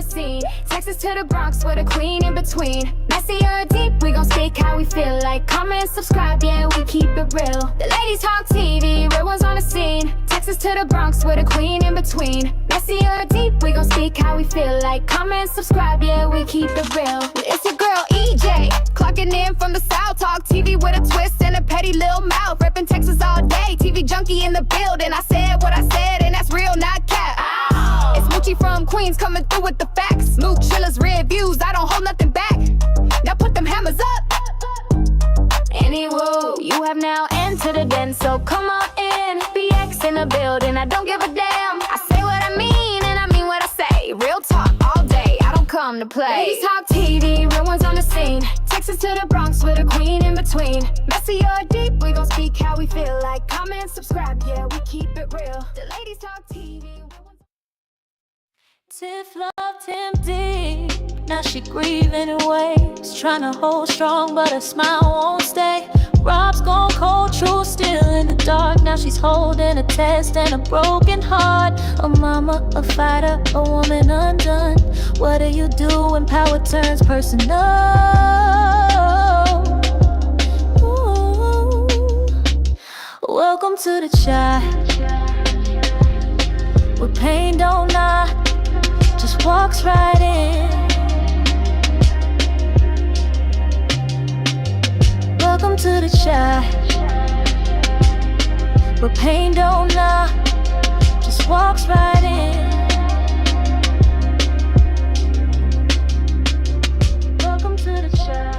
the scene. Texas to the Bronx with a queen in between. Messy or deep, we gon' speak how we feel. Like, comment, subscribe, yeah, we keep it real. The Ladies Talk TV, real ones on the scene. Texas to the Bronx with a queen in between. Messy or deep, we gon' speak how we feel. Like, comment, subscribe, yeah, we keep it real. It's your girl EJ, clocking in from the South. Talk TV with a twist and a petty little mouth. Reppin' Texas all day, TV junkie in the building. I said what I said and that's real, not cap. Ow. It's Moochie from Queens coming through with the facts. Mook chillers, reviews, I don't hold nothing back. Now put them hammers up. Anywho, you have now entered the den, so come on in. BX in the building, I don't give a damn. I say what I mean and I mean what I say. Real talk all day, I don't come to play. Ladies Talk TV, real ones on the scene. Texas to the Bronx with a queen in between. Messy or deep, we gon' speak how we feel. Like, comment, subscribe, yeah, we keep it real. The Ladies Talk TV. Tiff loved him deep, now she grieving in waves. Trying to hold strong, but her smile won't stay. Rob's gone cold, true, still in the dark. Now she's holding a test and a broken heart. A mama, a fighter, a woman undone. What do you do when power turns personal? Ooh. Welcome to the chat, where pain don't knock, just walks right in. Welcome to the chat, where pain don't knock, just walks right in. Welcome to the chat.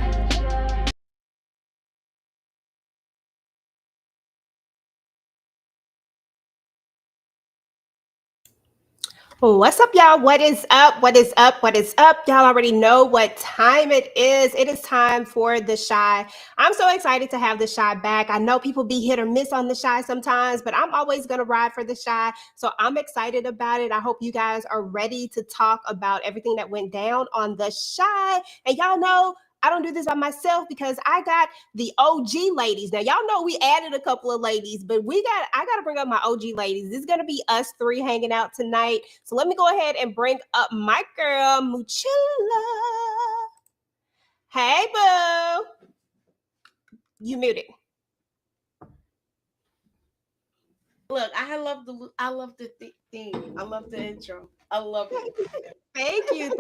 What's up, y'all? What is up? What is up? What is up? Y'all already know what time it is. It is time for The Chi. I'm so excited to have The Chi back. I know people be hit or miss on The Chi sometimes, but I'm always going to ride for The Chi. So I'm excited about it. I hope you guys are ready to talk about everything that went down on The Chi. And y'all know I don't do this by myself because I got the OG ladies. Now, y'all know we added a couple of ladies, but I got to bring up my OG ladies. This is going to be us three hanging out tonight. So let me go ahead and bring up my girl, Moochilla. Hey, boo. You muted. Look, I love the theme. I love the intro. I love it. Thank you.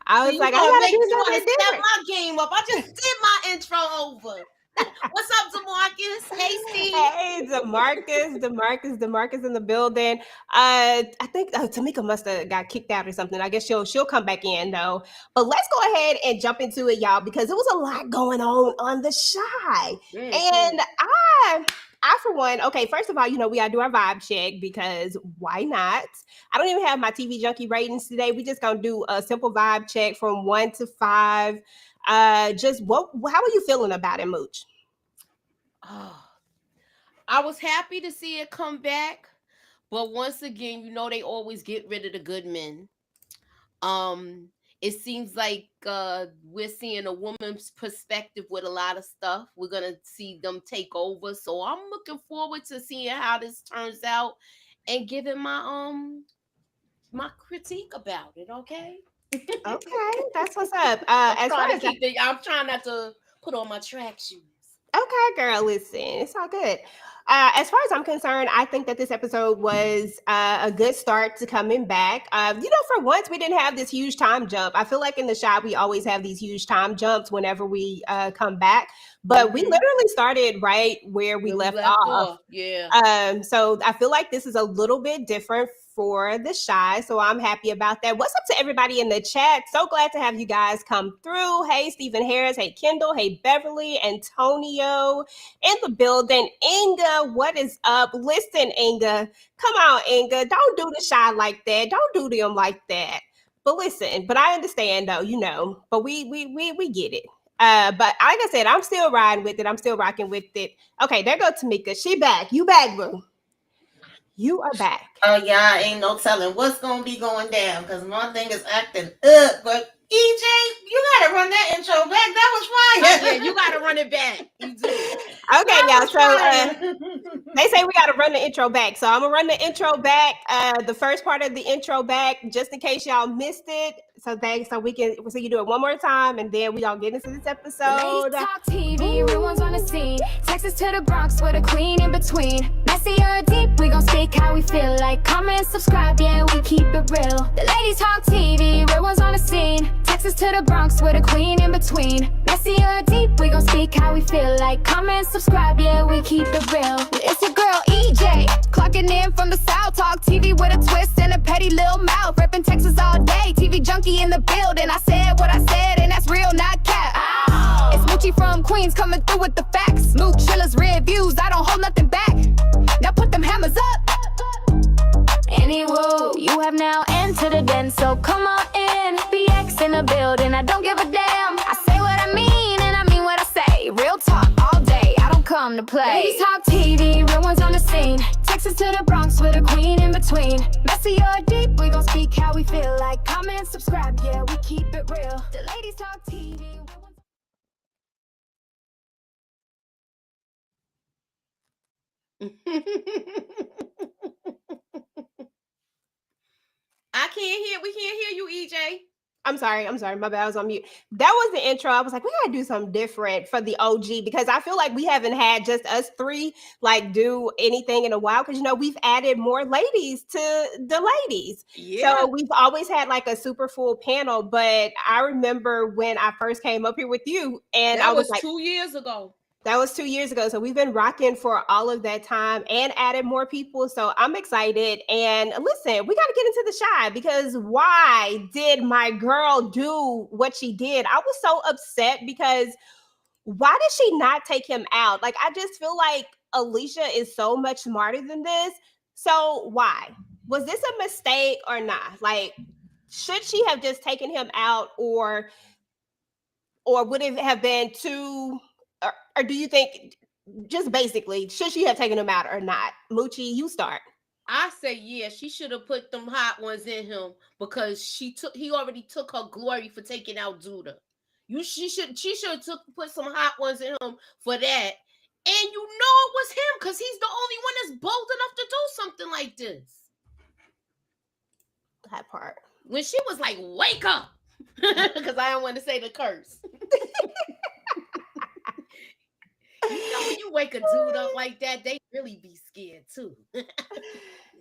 I was So like, I gotta do something step different. my game up. I just did my intro over. What's up, DeMarcus? Hey, Steve. Hey, DeMarcus in the building. I think Tamika must have got kicked out or something. I guess she'll come back in though. But let's go ahead and jump into it, y'all, because there was a lot going on The Chi. And I, for one, okay, first of all, we gotta do our vibe check because why not? I don't even have my TV junkie ratings today. We just gonna do a simple vibe check from 1 to 5. How are you feeling about it, Mooch? Oh, I was happy to see it come back, but once again, they always get rid of the good men. It seems like we're seeing a woman's perspective with a lot of stuff. We're gonna see them take over, so I'm looking forward to seeing how this turns out and giving my critique about it. Okay. Okay, that's what's up. I'm trying not to put on my track shoes. Okay, girl, listen, it's all good. As far as I'm concerned, I think that this episode was a good start to coming back. For once, we didn't have this huge time jump. I feel like in The Chi, we always have these huge time jumps whenever we come back. But we literally started right where we left off. Yeah. So I feel like this is a little bit different for The Chi. So I'm happy about that. What's up to everybody in the chat? So glad to have you guys come through. Hey, Stephen Harris. Hey, Kendall. Hey, Beverly. Antonio in the building. Inga, what is up? Listen, Inga. Come on, Inga. Don't do The Chi like that. Don't do them like that. But listen, I understand though, but we get it. But like I said, I'm still riding with it. I'm still rocking with it. Okay, there goes Tamika. She back. You back, boo. You are back. Oh, yeah, ain't no telling what's going to be going down because my thing is acting up, but EJ, you gotta run that intro back. That was fire. Yeah, you gotta run it back. You do. Okay, y'all. So they say we gotta run the intro back. So I'm gonna run the intro back. The first part of the intro back, just in case y'all missed it. So thanks. So you do it one more time, and then we all get into this episode. Ladies Talk TV, real ones on the scene. Texas to the Bronx with a queen in between. Messy or deep, we gon' speak how we feel. Like, comment, subscribe, yeah, we keep it real. The Ladies Talk TV, real ones on the scene. Texas to the Bronx with a queen in between. Messy or deep, we gon' speak how we feel. Like, comment, subscribe, yeah, we keep it real. It's your girl EJ, clocking in from the South. Talk TV with a twist and a petty little mouth. Reppin' Texas all day, TV junkie in the building. I said what I said, and that's real, not cap. Ow. It's Moochie from Queens coming through with the facts. Mook Chillers reviews, I don't hold nothing back. Now put them hammers up. Anywho, you have now entered the den, so come on in. BX in the building, I don't give a damn. I say what I mean, and I mean what I say. Real talk all day, I don't come to play. Ladies Talk TV, real ones on the scene. Texas to the Bronx with a queen in between. Messy or deep, we gon' speak how we feel. Like, comment, subscribe, yeah, we keep it real. The Ladies Talk TV. We can't hear you, EJ. I'm sorry. My bad. I was on mute. That was the intro. I was like, we gotta do something different for the OG because I feel like we haven't had just us three like do anything in a while. Because we've added more ladies to the ladies. Yeah. So we've always had like a super full panel. But I remember when I first came up here with you, and that I was like 2 years ago. That was 2 years ago. So we've been rocking for all of that time and added more people. So I'm excited. And listen, we got to get into the shy because why did my girl do what she did? I was so upset because why did she not take him out? Like, I just feel like Alicia is so much smarter than this. So why? Was this a mistake or not? Like, should she have just taken him out or would it have been too... Or do you think, just basically, should she have taken him out or not? Moochie, you start. I say, yeah, she should have put them hot ones in him because he already took her glory for taking out Duda. She should have put some hot ones in him for that. And it was him because he's the only one that's bold enough to do something like this. That part. When she was like, wake up, because I don't want to say the curse. When you wake a dude up like that, they really be scared too.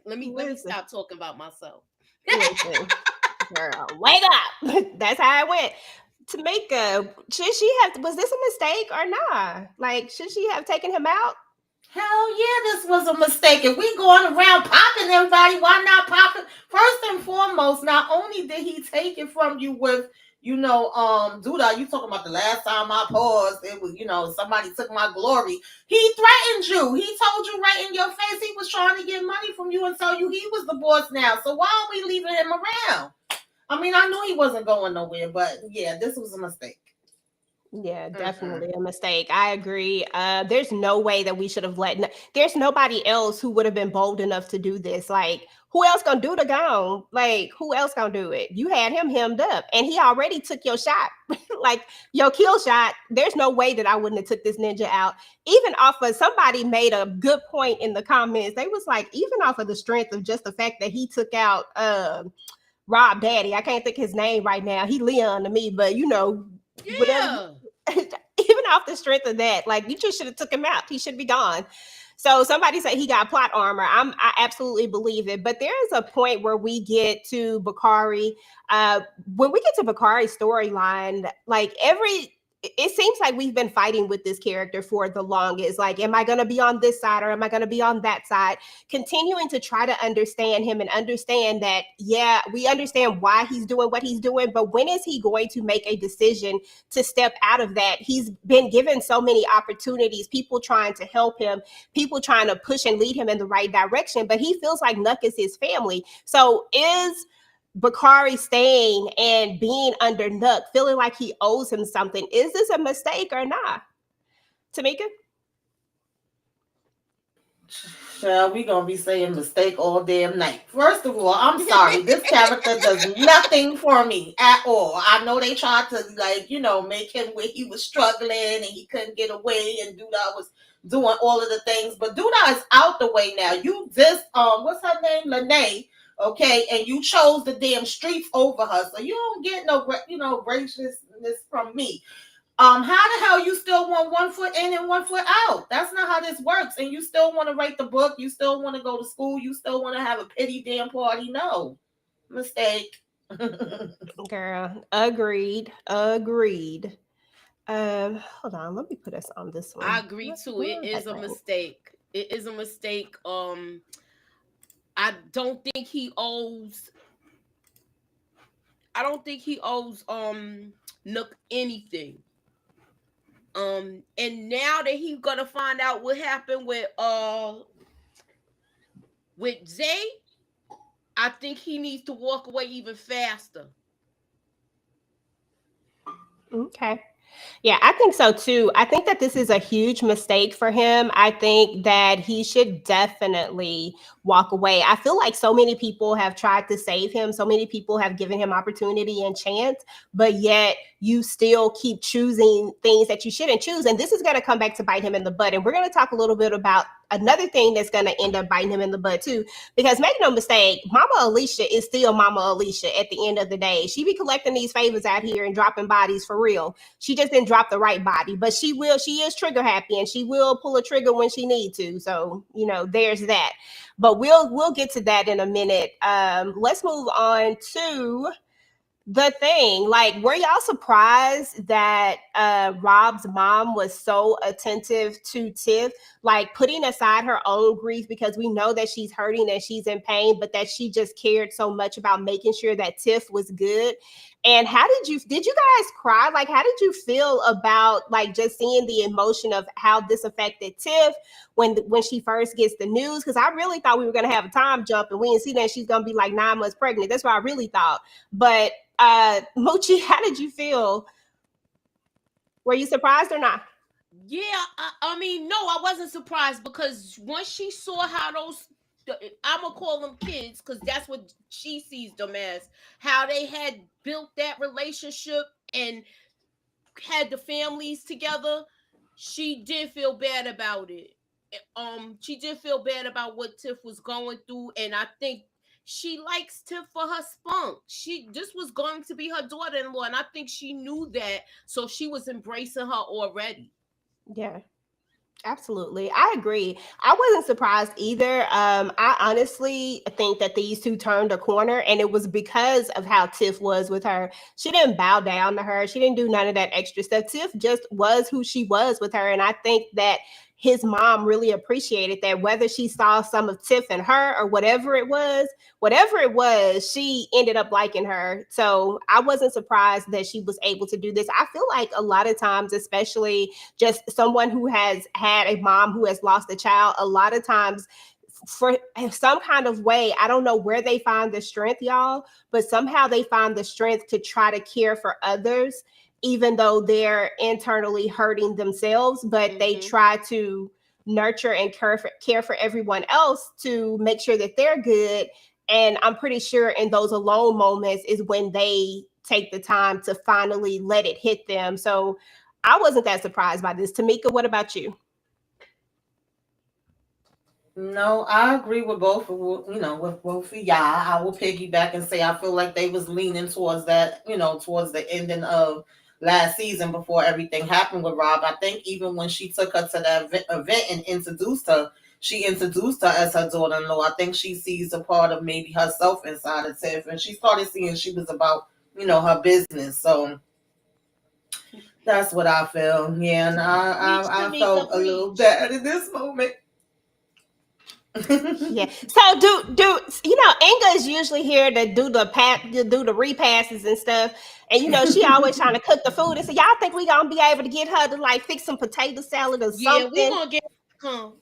Let me stop talking about myself. Listen, girl, wake up. That's how it went. Tamika, was this a mistake or not? Like, should she have taken him out? Hell yeah, this was a mistake. If we going around popping everybody, why not popping? First and foremost, not only did he take it from you with Duda, you talking about the last time I paused, it was, somebody took my glory. He threatened you. He told you right in your face he was trying to get money from you and tell you he was the boss now. So why are we leaving him around? I mean, I knew he wasn't going nowhere, but yeah, this was a mistake. Yeah, definitely a mistake. I agree. There's no way that we should have there's nobody else who would have been bold enough to do this. Like, who else gonna do the gown? Like, who else gonna do it? You had him hemmed up and he already took your shot, like your kill shot. There's no way that I wouldn't have took this ninja out. Even off of, somebody made a good point in the comments. They was like, even off of the strength of just the fact that he took out Rob Daddy. I can't think his name right now. He Leon to me, but whatever. Even off the strength of that, like, you just should have took him out. He should be gone. So somebody said he got plot armor. I absolutely believe it. But there is a point where we get to Bakari. When we get to Bakari's storyline, like it seems like we've been fighting with this character for the longest. Like, am I going to be on this side or am I going to be on that side? Continuing to try to understand him and understand that, yeah, we understand why he's doing what he's doing, but when is he going to make a decision to step out of that? He's been given so many opportunities, people trying to help him, people trying to push and lead him in the right direction, but he feels like Nuck is his family. So is Bakari staying and being under Nuck, feeling like he owes him something? Is this a mistake or not? Tamika? Child, we gonna be saying mistake all damn night. First of all, I'm sorry. This character does nothing for me at all. I know they tried to make him where he was struggling and he couldn't get away, and Duda was doing all of the things. But Duda is out the way now. You what's her name? Lene. Okay, and you chose the damn streets over her, so you don't get no graciousness from me. How the hell you still want 1 foot in and 1 foot out? That's not how this works. And you still want to write the book. You still want to go to school. You still want to have a pity damn party. No. Mistake. Girl, agreed. Hold on, let me put us on this one. I agree too. It is a mistake. It is a mistake. I don't think he owes Nook anything. And now that he's gonna find out what happened with Zay, I think he needs to walk away even faster. Okay. Yeah, I think so too. I think that this is a huge mistake for him. I think that he should definitely walk away. I feel like so many people have tried to save him. So many people have given him opportunity and chance, but yet you still keep choosing things that you shouldn't choose. And this is going to come back to bite him in the butt. And we're going to talk a little bit about another thing that's going to end up biting him in the butt too, because make no mistake, Mama Alicia is still Mama Alicia at the end of the day. She be collecting these favors out here and dropping bodies for real. She just didn't drop the right body, but she is trigger happy and she will pull a trigger when she need to. So, there's that, but we'll get to that in a minute. Let's move on to the thing. Like, were y'all surprised that Rob's mom was so attentive to Tiff, like putting aside her own grief, because we know that she's hurting and she's in pain, but that she just cared so much about making sure that Tiff was good? And how did you guys cry? Like, how did you feel about like just seeing the emotion of how this affected Tiff when she first gets the news? Because I really thought we were going to have a time jump and we didn't see that she's going to be like 9 months pregnant. That's what I really thought. But Mochi, how did you feel? Were you surprised or not? Yeah, I mean, no, I wasn't surprised, because once she saw how I'm gonna call them kids because that's what she sees them as, how they had built that relationship and had the families together, she did feel bad about it. She did feel bad about what Tiff was going through, and I think she likes Tiff for her spunk. This was going to be her daughter-in-law, and I think she knew that, so she was embracing her already. Yeah, absolutely. I agree. I wasn't surprised either. I honestly think that these two turned a corner, and it was because of how Tiff was with her. She didn't bow down to her. She didn't do none of that extra stuff. Tiff just was who she was with her, and I think that his mom really appreciated that, whether she saw some of Tiff in her or whatever it was, she ended up liking her. So I wasn't surprised that she was able to do this. I feel like a lot of times, especially just someone who has had a mom who has lost a child, a lot of times for some kind of way, I don't know where they find the strength, y'all, but somehow they find the strength to try to care for others, even though they're internally hurting themselves, but they try to nurture and care for everyone else to make sure that they're good. And I'm pretty sure in those alone moments is when they take the time to finally let it hit them. So I wasn't that surprised by this. Tamika, what about you? No, I agree with both of y'all. I will piggyback and say I feel like they was leaning towards that, towards the ending of last season before everything happened with Rob. I think even when she took her to that event and introduced her as her daughter-in-law. I think she sees a part of maybe herself inside of Tiff, and she started seeing she was about, her business. So that's what I feel. Yeah, and I felt a little bad in this moment. Yeah. So do Inga is usually here to do the repasses and stuff, and she always trying to cook the food. And so y'all think we gonna be able to get her to like fix some potato salad or something? Yeah, we gonna get I'm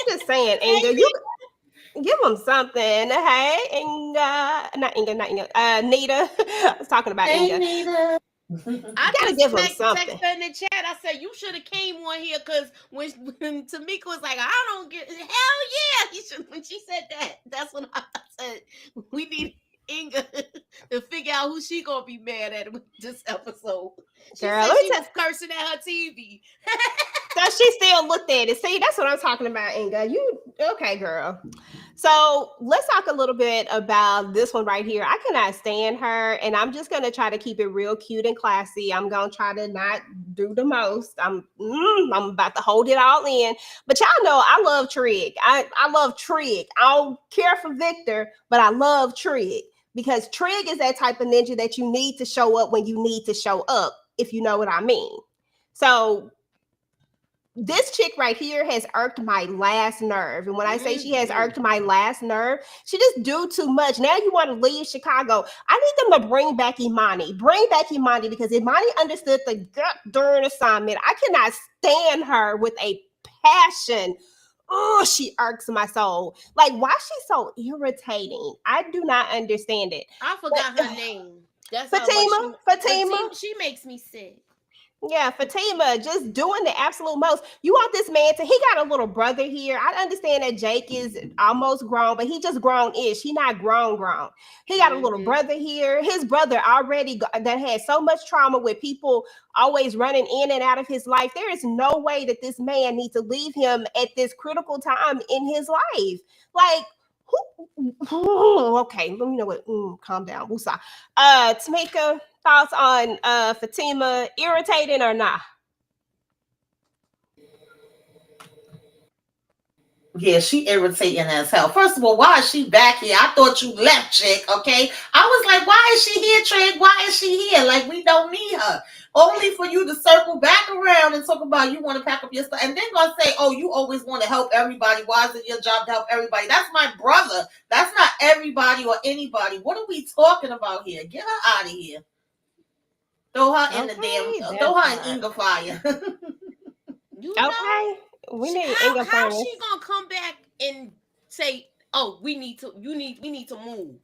just saying, Inga, you give them something. Hey, Inga, not Inga, Nita. I was talking about Inga. Nita. I gotta just give 'em text something. her in the chat. I said you should have came on here because when Tamika was like, I don't get hell yeah. You should, when she said that, that's when I said we need Inga to figure out who she gonna be mad at with this episode. She Girl, said let me she tell- was cursing at her TV. So she still looked at it. See, that's what I'm talking about, Inga. You okay, girl? So let's talk a little bit about this one right here. I cannot stand her, and I'm just gonna try to keep it real cute and classy. I'm gonna try to not do the most. I'm about to hold it all in. But y'all know I love Trig. I love Trig. I don't care for Victor, but I love Trig because Trig is that type of ninja that you need to show up when you need to show up, if you know what I mean. So this chick right here has irked my last nerve. And when I say she has irked my last nerve, she just do too much. Now you want to leave Chicago. I need them to bring back Imani. Bring back Imani because Imani understood the gut during assignment. I cannot stand her with a passion. Oh, she irks my soul. Like, why she's so irritating? I do not understand it. I forgot her name. That's Fatima. She makes me sick. Yeah, Fatima just doing the absolute most. You want this man to, he got a little brother here. I understand that Jake is almost grown, but he just grown-ish. He not grown. He got a little brother here. His brother already that had so much trauma with people always running in and out of his life. There is no way that this man needs to leave him at this critical time in his life. Like, okay, let me know what. Calm down, Wusa. Tamika, thoughts on Fatima, irritating or not? Yeah, she irritating as hell. First of all, why is she back here? I thought you left, chick, okay? I was like, why is she here, Trig? Why is she here? Like, we don't need her. Only for you to circle back around and talk about you want to pack up your stuff. And then gonna say, oh, you always want to help everybody. Why is it your job to help everybody? That's my brother. That's not everybody or anybody. What are we talking about here? Get her out of here. Throw her in the damn, throw her in Inga fire. You know? Okay. We need Inga How's first. she gonna come back and say, "Oh, we need to move"?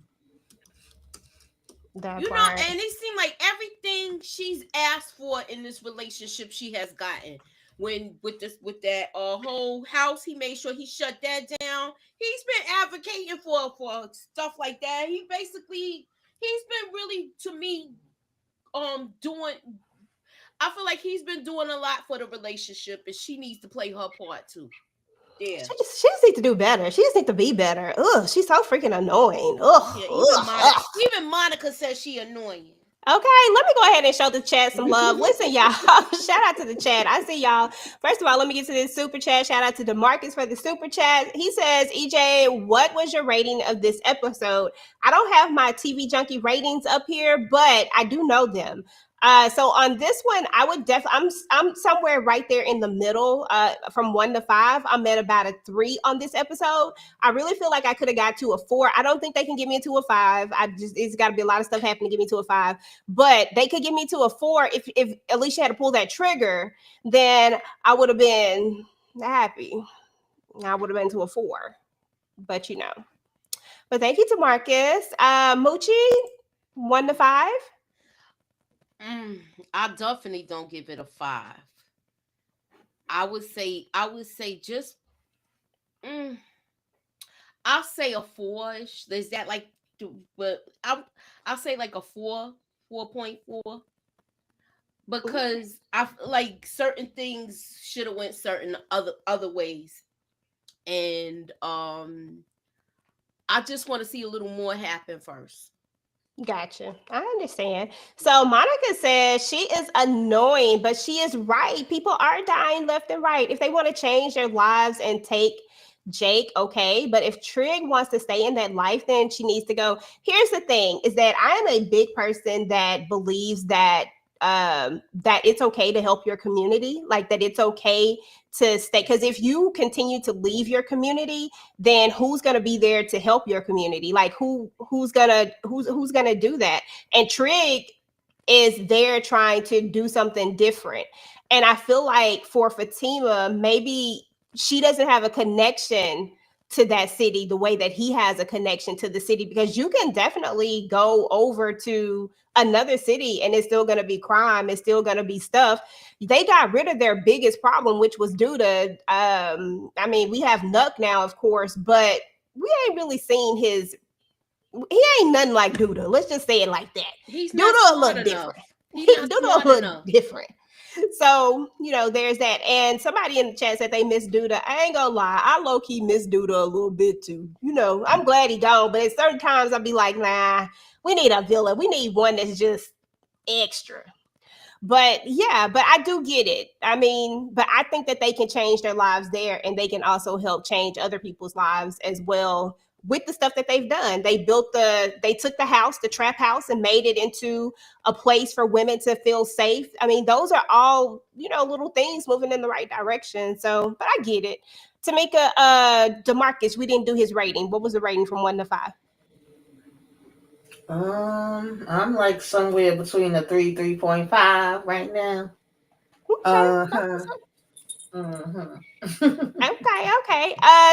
That You know, part. and it seemed like everything she's asked for in this relationship, she has gotten. When with that whole house, he made sure he shut that down. He's been advocating for stuff like that. He's been really, to me, doing. I feel like he's been doing a lot for the relationship, and she needs to play her part too. Yeah. She just needs to do better. She just needs to be better. Ugh, she's so freaking annoying. Ugh. Yeah, even Monica says she annoying. Okay, let me go ahead and show the chat some love. Listen, y'all, shout out to the chat. I see y'all. First of all, let me get to this super chat. Shout out to DeMarcus for the super chat. He says, EJ, what was your rating of this episode? I don't have my TV Junkie ratings up here, but I do know them. So on this one, I would definitely, I'm somewhere right there in the middle, from 1 to 5. I'm at about a 3 on this episode. I really feel like I could have got to a 4. I don't think they can get me to a 5. It's got to be a lot of stuff happening to get me to a 5, but they could get me to a 4 if Alicia had to pull that trigger. Then I would have been happy. I would have been to a 4, but you know. But thank you to Marcus. Moochie, 1 to 5. I definitely don't give it a 5. I would say just I'll say a 4-ish. Is that like, but I'll say like a 4.4, because I feel like certain things should have went certain other ways, and I just want to see a little more happen first. Gotcha. I understand. So Monica says she is annoying, but she is right. People are dying left and right. If they want to change their lives and take Jake, okay. But if Trig wants to stay in that life, then she needs to go. Here's the thing, is that I am a big person that believes that that it's okay to help your community, like that it's okay to stay, because if you continue to leave your community, then who's going to be there to help your community? Like who's gonna do that? And Trig is there trying to do something different. And I feel like for Fatima, maybe she doesn't have a connection to that city the way that he has a connection to the city, because you can definitely go over to another city and it's still going to be crime, it's still going to be stuff. They got rid of their biggest problem, which was Duda. I mean, we have Nuck now, of course, but we ain't really seen he ain't nothing like Duda. Let's just say it like that. He's Duda not a smart little enough. different. He's not Duda a smart little enough. different. So, there's that. And somebody in the chat said they miss Duda. I ain't gonna lie, I low-key miss Duda a little bit too. I'm glad he gone, but at certain times I'll be like, nah, we need a villain. We need one that's just extra. But yeah, but I do get it. I mean, but I think that they can change their lives there, and they can also help change other people's lives as well with the stuff that they've done. They took the trap house, and made it into a place for women to feel safe. I mean, those are all, little things moving in the right direction. So, but I get it. Tamika, DeMarcus, we didn't do his rating. What was the rating from 1 to 5? I'm like somewhere between a 3.5 right now. Okay.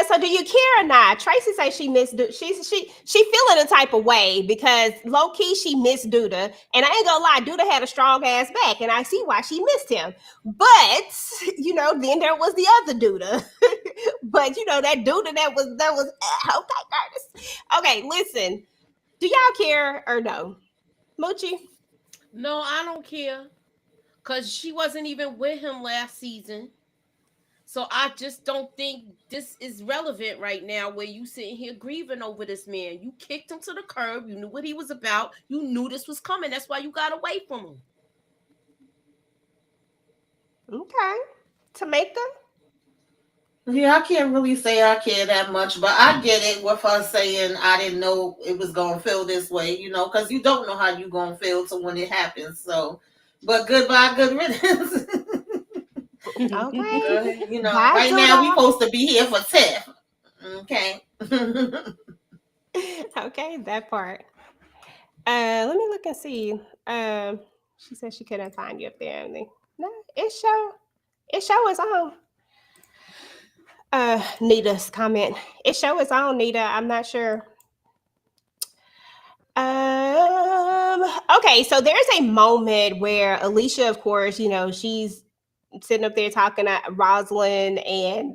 So do you care or not? Tracy says she missed Duda. She feeling a type of way because low key she missed Duda, and I ain't gonna lie, Duda had a strong ass back, and I see why she missed him. But then there was the other Duda. But that Duda that was okay, Curtis. Okay, listen. Do y'all care or no? Moochie? No, I don't care. Because she wasn't even with him last season. So I just don't think this is relevant right now where you sitting here grieving over this man. You kicked him to the curb. You knew what he was about. You knew this was coming. That's why you got away from him. Okay. Tamika? Yeah, I can't really say I care that much, but I get it with her saying I didn't know it was going to feel this way, because you don't know how you going to feel till when it happens. So, but goodbye, good riddance. Okay. Right now we supposed to be here for Tiff. Okay. Okay, that part. Let me look and see. She said she couldn't find you up there. No, it show is on. Nita's comment. It show is on, Nita. I'm not sure. Okay, so there's a moment where Alicia, of course, she's sitting up there talking to Rosalind and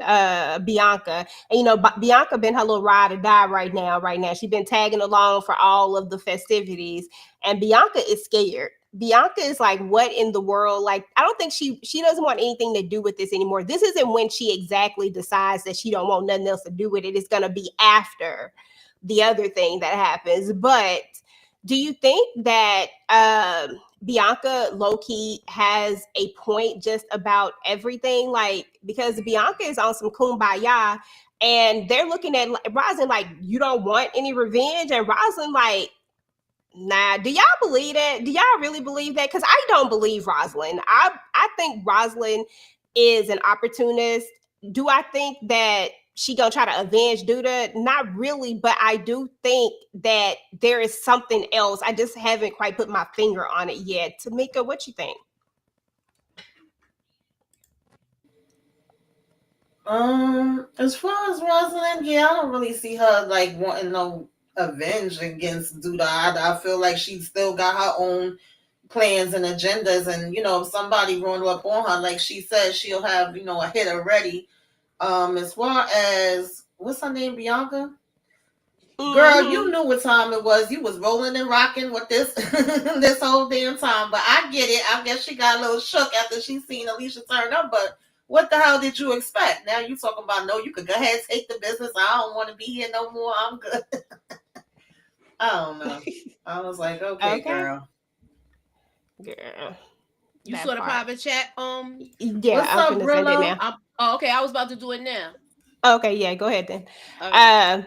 Bianca. And Bianca been her little ride or die right now. She's been tagging along for all of the festivities, and Bianca is scared. Bianca is like, what in the world? Like, I don't think she doesn't want anything to do with this anymore. This isn't when she exactly decides that she don't want nothing else to do with it. It's gonna be after the other thing that happens. But do you think that Bianca low-key has a point just about everything? Like, because Bianca is on some kumbaya, and they're looking at Rosalind like, you don't want any revenge? And Rosalind like, nah. Do y'all believe that? Do y'all really believe that? Because I don't believe Rosalind. I think Rosalind is an opportunist. Do I think that she gonna try to avenge Duda? Not really, but I do think that there is something else. I just haven't quite put my finger on it yet. Tamika, what you think? As far as Rosalind, yeah, I don't really see her like wanting no avenge against Duda. I feel like she's still got her own plans and agendas, and if somebody run up on her, like she said, she'll have a hitter ready. As far as what's her name, Bianca? Girl, you knew what time it was. You was rolling and rocking with this this whole damn time. But I get it. I guess she got a little shook after she seen Alicia turn up. But what the hell did you expect? Now you talking about, no, you could go ahead and take the business. I don't want to be here no more. I'm good. I don't know. I was like, okay. Girl. You saw the private chat? Yeah, what's I'm up, gonna send it now. Okay, I was about to do it now. Okay, yeah, go ahead then. Okay.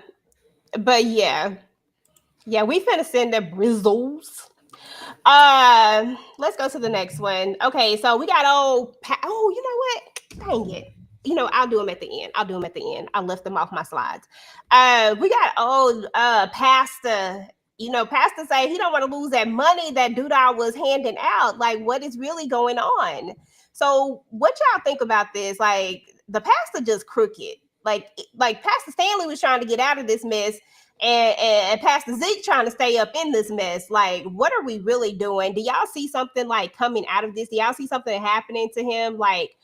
But yeah, we finna send the results. Let's go to the next one. Okay, so we got you know what? Dang it. I'll do them at the end. I left them off my slides. We got Pastor. Pastor say he don't want to lose that money that Duda was handing out. Like, what is really going on? So what y'all think about this? Like, the pastor just crooked. like Pastor Stanley was trying to get out of this mess, and Pastor Zeke trying to stay up in this mess. Like, what are we really doing? Do y'all see something like coming out of this? Do y'all see something happening to him? Like,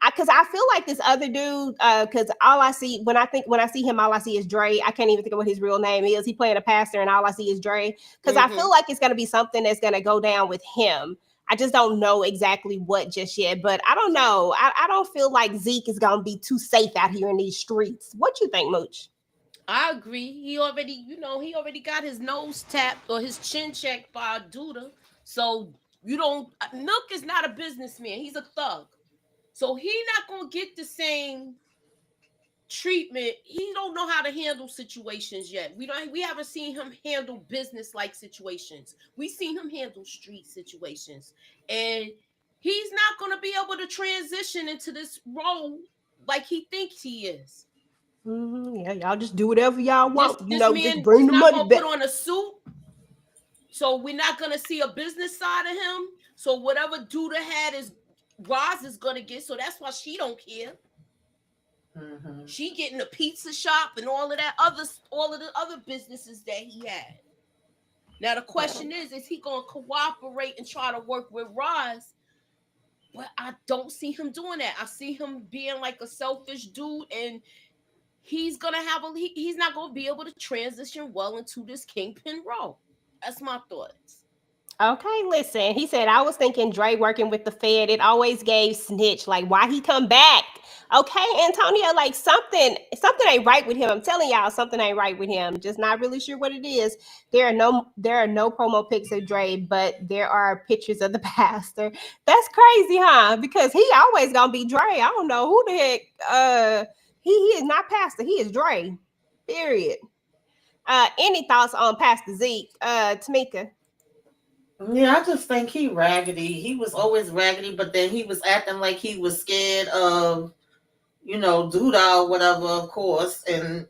because I feel like this other dude, because all I see when I see him, all I see is Dre. I can't even think of what his real name is. He playing a pastor, and all I see is Dre. Because I feel like it's gonna be something that's gonna go down with him. I just don't know exactly what just yet, but I don't know. I don't feel like Zeke is gonna be too safe out here in these streets. What you think, Mooch? I agree. He already got his nose tapped or his chin checked by a Duda. So Nook is not a businessman. He's a thug. So he's not gonna get the same treatment. He don't know how to handle situations yet. We haven't seen him handle business like situations. We seen him handle street situations, and he's not going to be able to transition into this role like he thinks he is. Yeah, y'all just do whatever y'all want. This man just bring the not money gonna back. put on a suit, so we're not going to see a business side of him. So whatever Duda had is Roz is going to get. So that's why she don't care. She getting a pizza shop and all of the other businesses that he had. Now the question is he gonna cooperate and try to work with Roz? But I don't see him doing that. I see him being like a selfish dude, and he's not gonna be able to transition well into this kingpin role. That's my thoughts. Okay, listen. He said, I was thinking Dre working with the Fed. It always gave snitch. Like, why he come back? Okay, Antonio, like something ain't right with him. I'm telling y'all, something ain't right with him. Just not really sure what it is. There are no promo pics of Dre, but there are pictures of the pastor. That's crazy, huh? Because he always gonna be Dre. I don't know who the heck. He is not pastor. He is Dre. Period. Any thoughts on Pastor Zeke, Tamika? Yeah, I just think he raggedy. He was always raggedy, but then he was acting like he was scared of, Duda or whatever, of course. And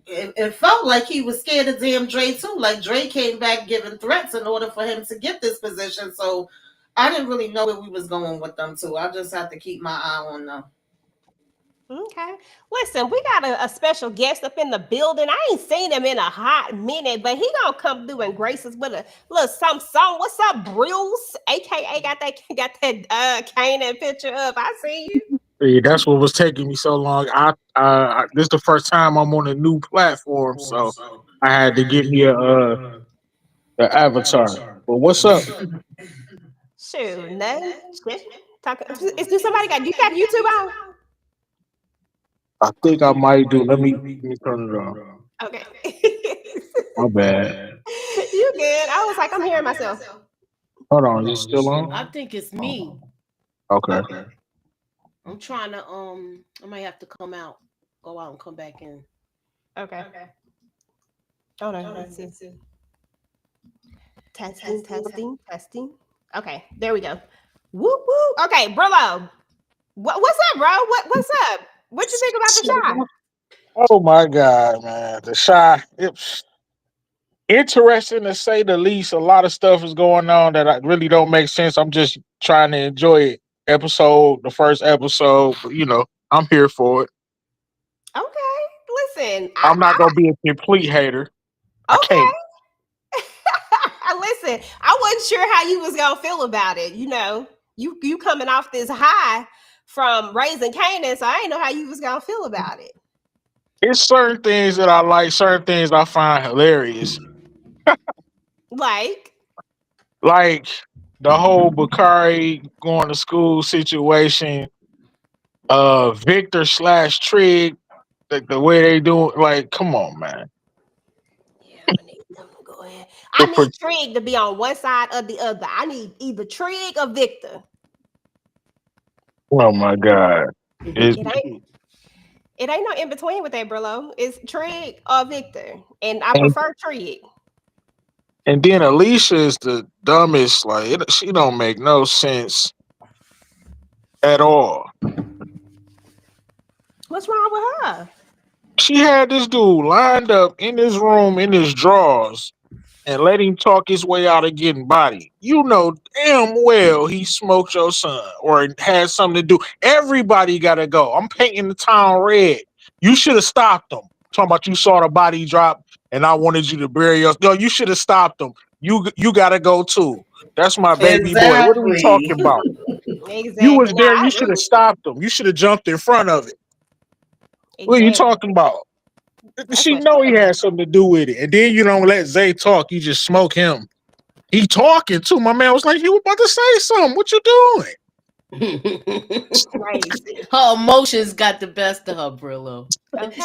it felt like he was scared of damn Dre too. Like Dre came back giving threats in order for him to get this position. So I didn't really know where we was going with them too. I just have to keep my eye on them. Okay. Listen, we got a special guest up in the building. I ain't seen him in a hot minute, but he gonna come through and grace us with a little something. What's up, Bruce? AKA got that Kanan picture up. I see you. Yeah, that's what was taking me so long. This is the first time I'm on a new platform, so I had to get me a avatar. But what's up? Shoot, nothing. Is there somebody you got YouTube on? I think I might do. Let me turn it on. Okay. My bad. You good? I was like, I'm hearing myself. Hold on, is it still on? I think it's me. Okay. I'm trying to I might have to go out and come back in. Okay. Hold on. Let's see. Testing. Okay, there we go. Whoop whoop. Okay, Brillo. What's up, bro? What's up? What you think about the shot? Oh my God, man. The Chi. It's interesting to say the least. A lot of stuff is going on that really don't make sense. I'm just trying to enjoy it. The first episode, but I'm here for it. Okay, listen. I'm not gonna be a complete hater. Okay. I can't. Listen, I wasn't sure how you was gonna feel about it. You coming off this high from Raising Kanan, so I didn't know how you was gonna feel about it. It's certain things that I like, certain things I find hilarious. Like the whole Bakari going to school situation, Victor / Trig, the way they do it, like, come on, man. Yeah, I need them to go ahead. I need Trig to be on one side or the other. I need either Trig or Victor. Oh my God. It ain't no in between with that, Brillo. It's Trig or Victor. And I prefer Trig. And then Alicia is the dumbest. Like, she don't make no sense at all. What's wrong with her? She had this dude lined up in his room in his drawers and let him talk his way out of getting bodied. You know damn well he smoked your son or had something to do. Everybody got to go. I'm painting the town red. You should have stopped them. Talking about you saw the body drop and I wanted you to bury us. No, you should have stopped them. You gotta go too. That's my baby boy. What are we talking Exactly. about? Exactly. You was No, there. I You should agree. have stopped them. You should have jumped in front of it. What are you Exactly. talking about? That's She what know he should have had something to do with it, and then you don't let Zay talk. You just smoke him. He talking too. My man was like, "You were about to say something. What you doing?" crazy. Her emotions got the best of her, Brillo. Okay,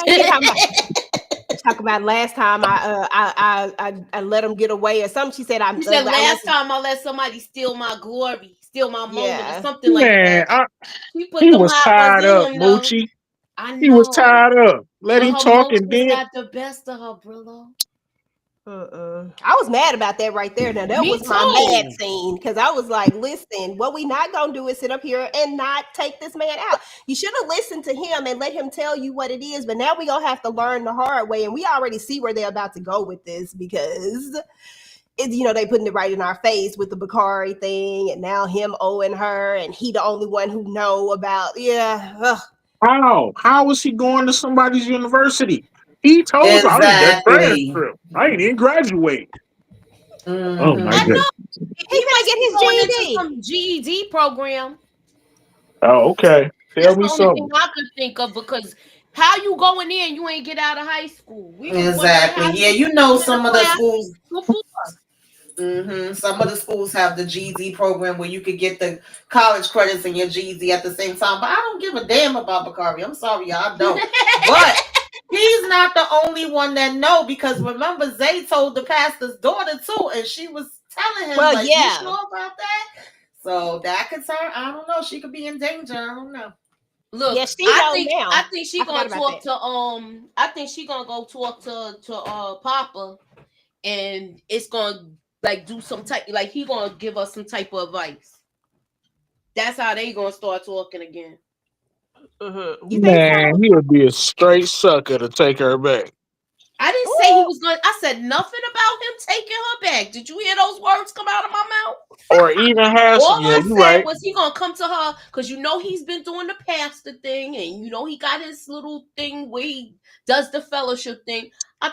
you talk about last time I let him get away or something. She said She said, I let last time I let somebody steal my glory, steal my moment, or Yeah. something like Man, that. She put he them was hot ones tied in up, him, though. Moochie. I He was know. tied up. Let But him her talk, and emotions then got the best of her, Brillo. I was mad about that right there. Now that Me was my mad too. scene because I was like, "Listen, what we not gonna do is sit up here and not take this man out. You should have listened to him and let him tell you what it is. But now we gonna have to learn the hard way, and we already see where they're about to go with this because it's they putting it right in our face with the Bakari thing, and now him owing her, and he the only one who know about. Yeah, ugh. how was he going to somebody's university? He told you, I didn't get Exactly. transcript. I didn't even graduate. Oh my I Mm-hmm. goodness. know. He He might must get be his going into GED. some GED program. Oh, okay. Tell That's me the only thing something. I could think of because how you going in, you ain't get out of high school. We was wondering Exactly. how Yeah, you you know in the some of the class schools. before. Some of the schools have the GED program where you could get the college credits and your GED at the same time. But I don't give a damn about Bakari. I'm sorry, y'all don't. But he's not the only one that know because remember Zay told the pastor's daughter too, and she was telling him Well, like, "You yeah. sure about that?" So that could turn. I don't know. She could be in danger. I don't know. Yeah, Look, she I know think now. I think she I forgot gonna about talk that. to I think she gonna go talk to Papa, and it's gonna like do some type like he gonna give us some type of advice. That's how they gonna start talking again. You think so? Man, he would be a straight sucker to take her back. I didn't say he was going. I said nothing about him taking her back. Did you hear those words come out of my mouth? Or even have some, All yeah, I you're said right. was he gonna come to her because he's been doing the pastor thing, and he got his little thing where he does the fellowship thing. I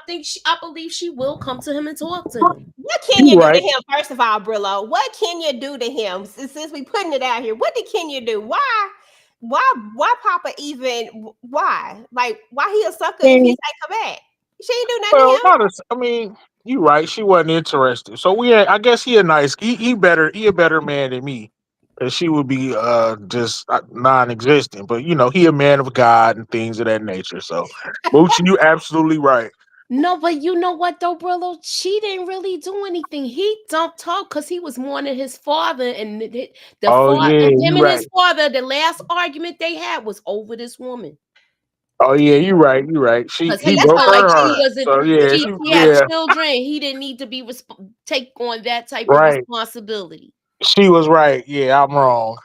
believe she will come to him and talk to him. What can You're you do to right. him, first of all, Brillo? What can you do to him since we putting it out here? What did Kenya do? Why Papa even, why? Like, why he a sucker if he Mm, take her back? She ain't do nothing to well, him. not as, I mean, you're right. She wasn't interested. So I guess he he a better man than me. Cause she would be just non-existent. But he a man of God and things of that nature. So Moochie, you absolutely right. No, but you know what though, Brillo? She didn't really do anything. He dumped her because he was mourning his father, and the Oh father, yeah, him you and right. his father, the last argument they had was over this woman. Oh yeah, you right. You right. Because He And he that's broke what felt like her she heart. Moochie, wasn't. So yeah, She had yeah, children. He didn't need to be take on that type of right. responsibility. She was right. Yeah, I'm wrong.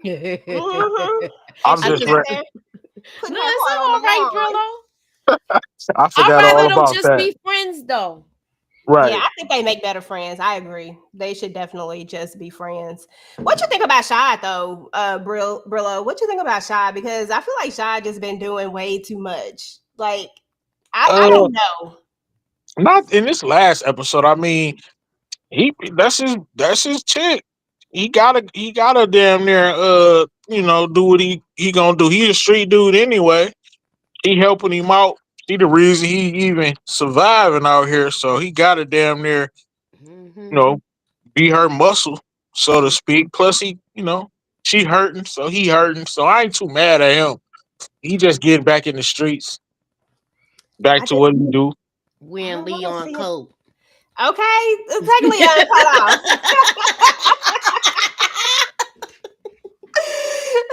and I'm she just was out right. there putting No, her it's heart on the all right, line. Brillo. I I'd forgot all rather them about just that. be friends, though. Yeah, Right. I think they make better friends. I agree. They should definitely just be friends. What you think about Shy though, Brillo? What you think about Shy? Because I feel like Shy just been doing way too much. Like, I Uh, don't know. not in this last episode. I mean, that's his chick. He gotta damn near do what he gonna do. He a street dude anyway. He helping him out. He the reason he even surviving out here. So he gotta damn near you Mhm. know be her muscle, so to speak. Plus she hurting, so he hurting. So I ain't too mad at him. He just getting back in the streets, back I to just what he do. I Wearing don't want to Leon see it. coat. Okay, take Leon cut off.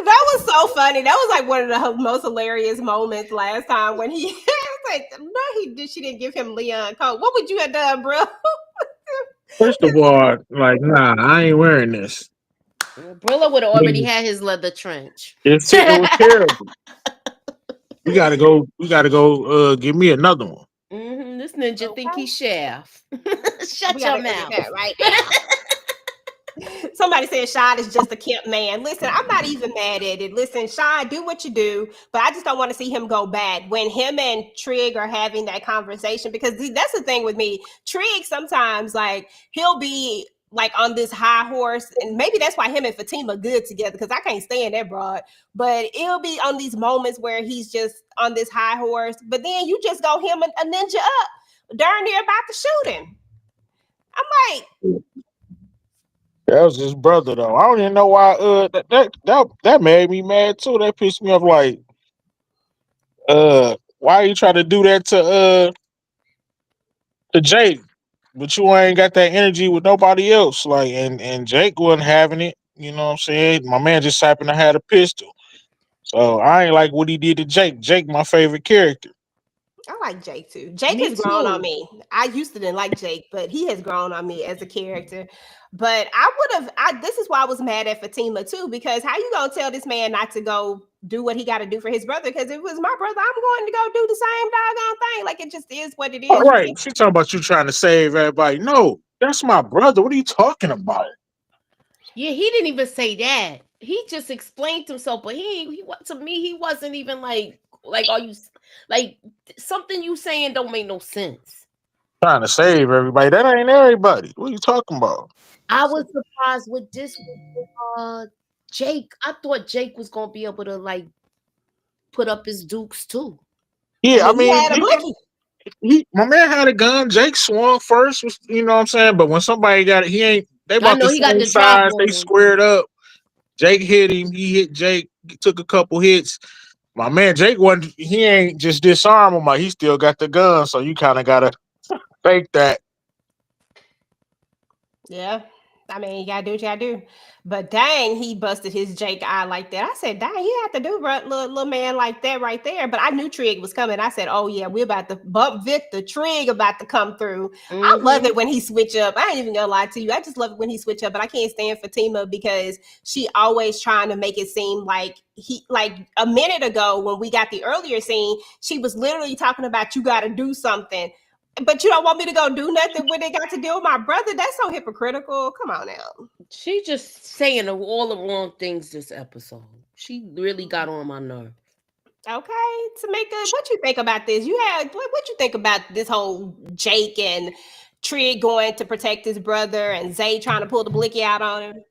That was so funny. That was like one of the most hilarious moments last time when he was like, no, she didn't give him Leon coat. What would you have done, bro? First of all, like, nah, I ain't wearing this. Brilla would have already had his leather trench. It was terrible. We gotta go. We gotta go. Give me another one. Mm-hmm. Hmm. This ninja think Okay. he's Shaft. We Shut gotta your go get mouth. that right now. Somebody said Shad is just a kept man. Listen, I'm not even mad at it. Listen, Shad, do what you do, but I just don't want to see him go bad when him and Trig are having that conversation, because that's the thing with me. Trig sometimes, like, he'll be like on this high horse, and maybe that's why him and Fatima good together, because I can't stand that broad. But it'll be on these moments where he's just on this high horse, but then you just go him a ninja up darn near about to shoot him. I'm like, That was his brother though. I don't even know why that made me mad too. That pissed me off. Like, why you try to do that to Jake? But you ain't got that energy with nobody else. Like, and Jake wasn't having it. You know what I'm saying? My man just happened to have a pistol. So I ain't like what he did to Jake. Jake, my favorite character. I like Jake too. Jake Me has grown on too. me. I used to didn't like Jake, but he has grown on me as a character. But I this is why I was mad at Fatima too, because how you gonna tell this man not to go do what he got to do for his brother? Because if it was my brother, I'm going to go do the same doggone thing. Like, it just is what it is. All right, she talking about you trying to save everybody. No, that's my brother. What are you talking about? Yeah, he didn't even say that. He just explained himself, but he to me, he wasn't even like are you like something you saying don't make no sense. Trying to save everybody. That ain't everybody. What are you talking about? I was surprised with this Jake. I thought Jake was gonna be able to like put up his dukes too. Yeah, I He mean, had a blicky. my man had a gun. Jake swung first, you know what I'm saying? But when somebody got it, they I about know the he got same the drop size. on They him. squared up. Jake hit him. He hit Jake. Took a couple hits. My man Jake wasn't. He ain't just disarm him. Like, he still got the gun. So you kind of gotta fake that. Yeah. I mean, you gotta do what you gotta do. But dang, he busted his Jake eye like that. I said, dang, he had to do little man like that right there. But I knew Trig was coming. I said, oh yeah, we're about to bump Victor. Trig about to come through. I love it when he switch up. I ain't even gonna lie to you. I just love it when he switch up. But I can't stand Fatima because she always trying to make it seem like like a minute ago when we got the earlier scene, she was literally talking about you gotta do something. But you don't want me to go do nothing when they got to deal with my brother? That's so hypocritical. Come on now. She just saying all the wrong things this episode. She really got on my nerve. Okay, Tamika, what you think about this? What you think about this whole Jake and Trig going to protect his brother and Zay trying to pull the blicky out on him?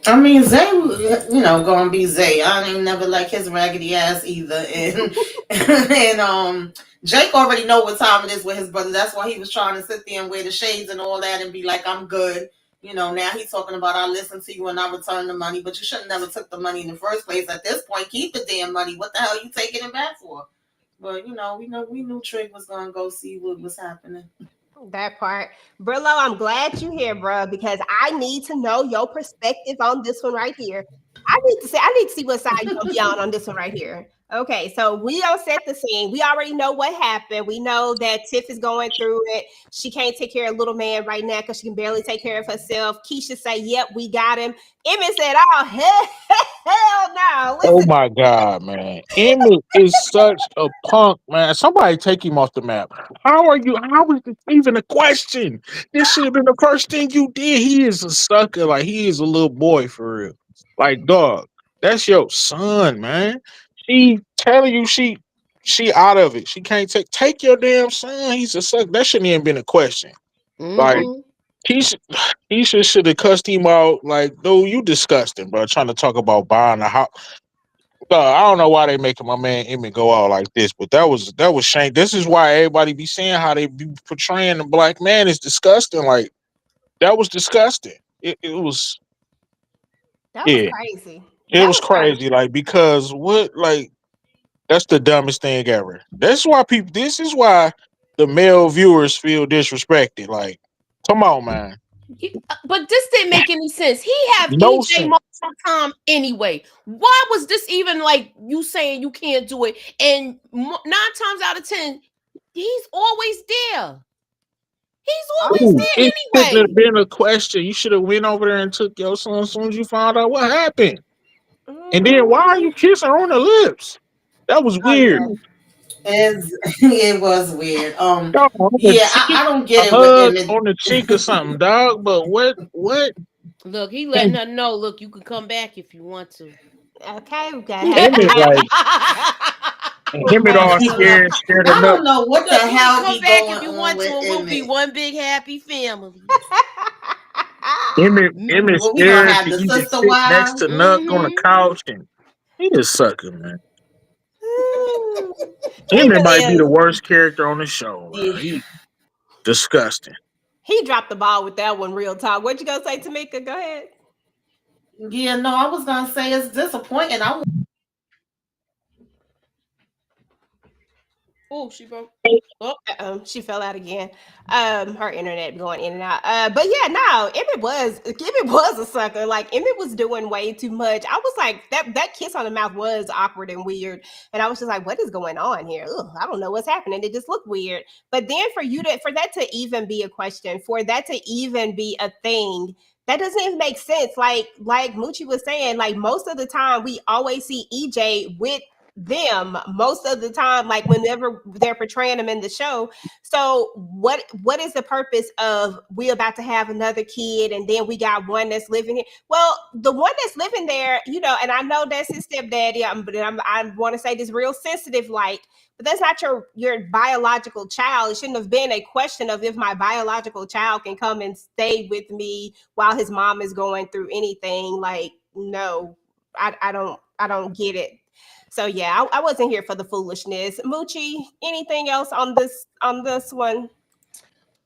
I mean, Zay, gonna be Zay. I ain't never like his raggedy ass either. And Jake already know what time it is with his brother. That's why he was trying to sit there and wear the shades and all that and be like, I'm good. Now he's talking about I listen to you and I return the money, but you should have never took the money in the first place. At this point, keep the damn money. What the hell are you taking it back for? But we knew Trig was gonna go see what was happening. That part. Brillo, I'm glad you're here, bro, because I need to know your perspective on this one right here. I need to see what side you're gonna be on this one right here. Okay, so we don't set the scene. We already know what happened. We know that Tiff is going through it. She can't take care of little man right now because she can barely take care of herself. Keisha say, yep, we got him. Emmett said, oh, hell no. Oh Listen, my God, man. Emmett is such a punk, man. Somebody take him off the map. How is this even a question? This should have been the first thing you did. He is a sucker. Like, he is a little boy for real. Like, dog, that's your son, man. She telling you she out of it. She can't take your damn son. He's a sucker. That shouldn't even been a question. Like, he should have cussed him out. Like, dude, you disgusting, bro. Trying to talk about buying a house. I don't know why they making my man Emmett go out like this, but that was shame. This is why everybody be saying how they be portraying the black man is disgusting. Like, that was disgusting. It was that was yeah, crazy. it That was was crazy. crazy. Like, because that's the dumbest thing ever. This is why the male viewers feel disrespected. Like, come on, man. But this didn't make any sense. He have No EJ sense. most of the time anyway. Why was this even like you saying you can't do it? And 9 times out of 10, he's always there. He's always Ooh, there it shouldn't anyway. have been a question. You should have went over there and took your son as soon as you found out what happened. And then why are you kissing her on the lips? That was Oh weird. yeah. It was weird. Dog, on the Yeah, cheek, I don't a get it with hug Emmett. on the cheek or something, dog. But what? Look, he letting her know. Look, you can come back if you want to. Okay, we got Emmett like Emmett all I scared of nothing. don't know what the Look, you hell can be come back going if you on want to, with and we'll be Emmett. one big happy family. Emmett What we gonna scared have to the even sister sit next wives? to Nuck on the Mm-hmm. couch, and he just sucking, man. He Emmett really might be is. the worst character on the show, man. Yeah. He disgusting. He dropped the ball with that one. Real talk. What you gonna say, Tamika? Go ahead. Yeah, no, I was gonna say it's disappointing. Oh, she broke. She fell out again. Her internet going in and out. But yeah, no, Emmett was a sucker. Like Emmett was doing way too much. I was like, that kiss on the mouth was awkward and weird, and I was just like, what is going on here? Ugh, I don't know what's happening. It just looked weird. But then for that to even be a question, for that to even be a thing. That doesn't even make sense. Like Moochie was saying, like most of the time we always see EJ with them most of the time, like whenever they're portraying them in the show. So what is the purpose of we about to have another kid and then we got one that's living here? Well, the one that's living there, and I know that's his stepdaddy, but I want to say this real sensitive, but that's not your biological child. It shouldn't have been a question of if my biological child can come and stay with me while his mom is going through anything. Like, no, I don't get it. So yeah, I wasn't here for the foolishness. Moochie, anything else on this one?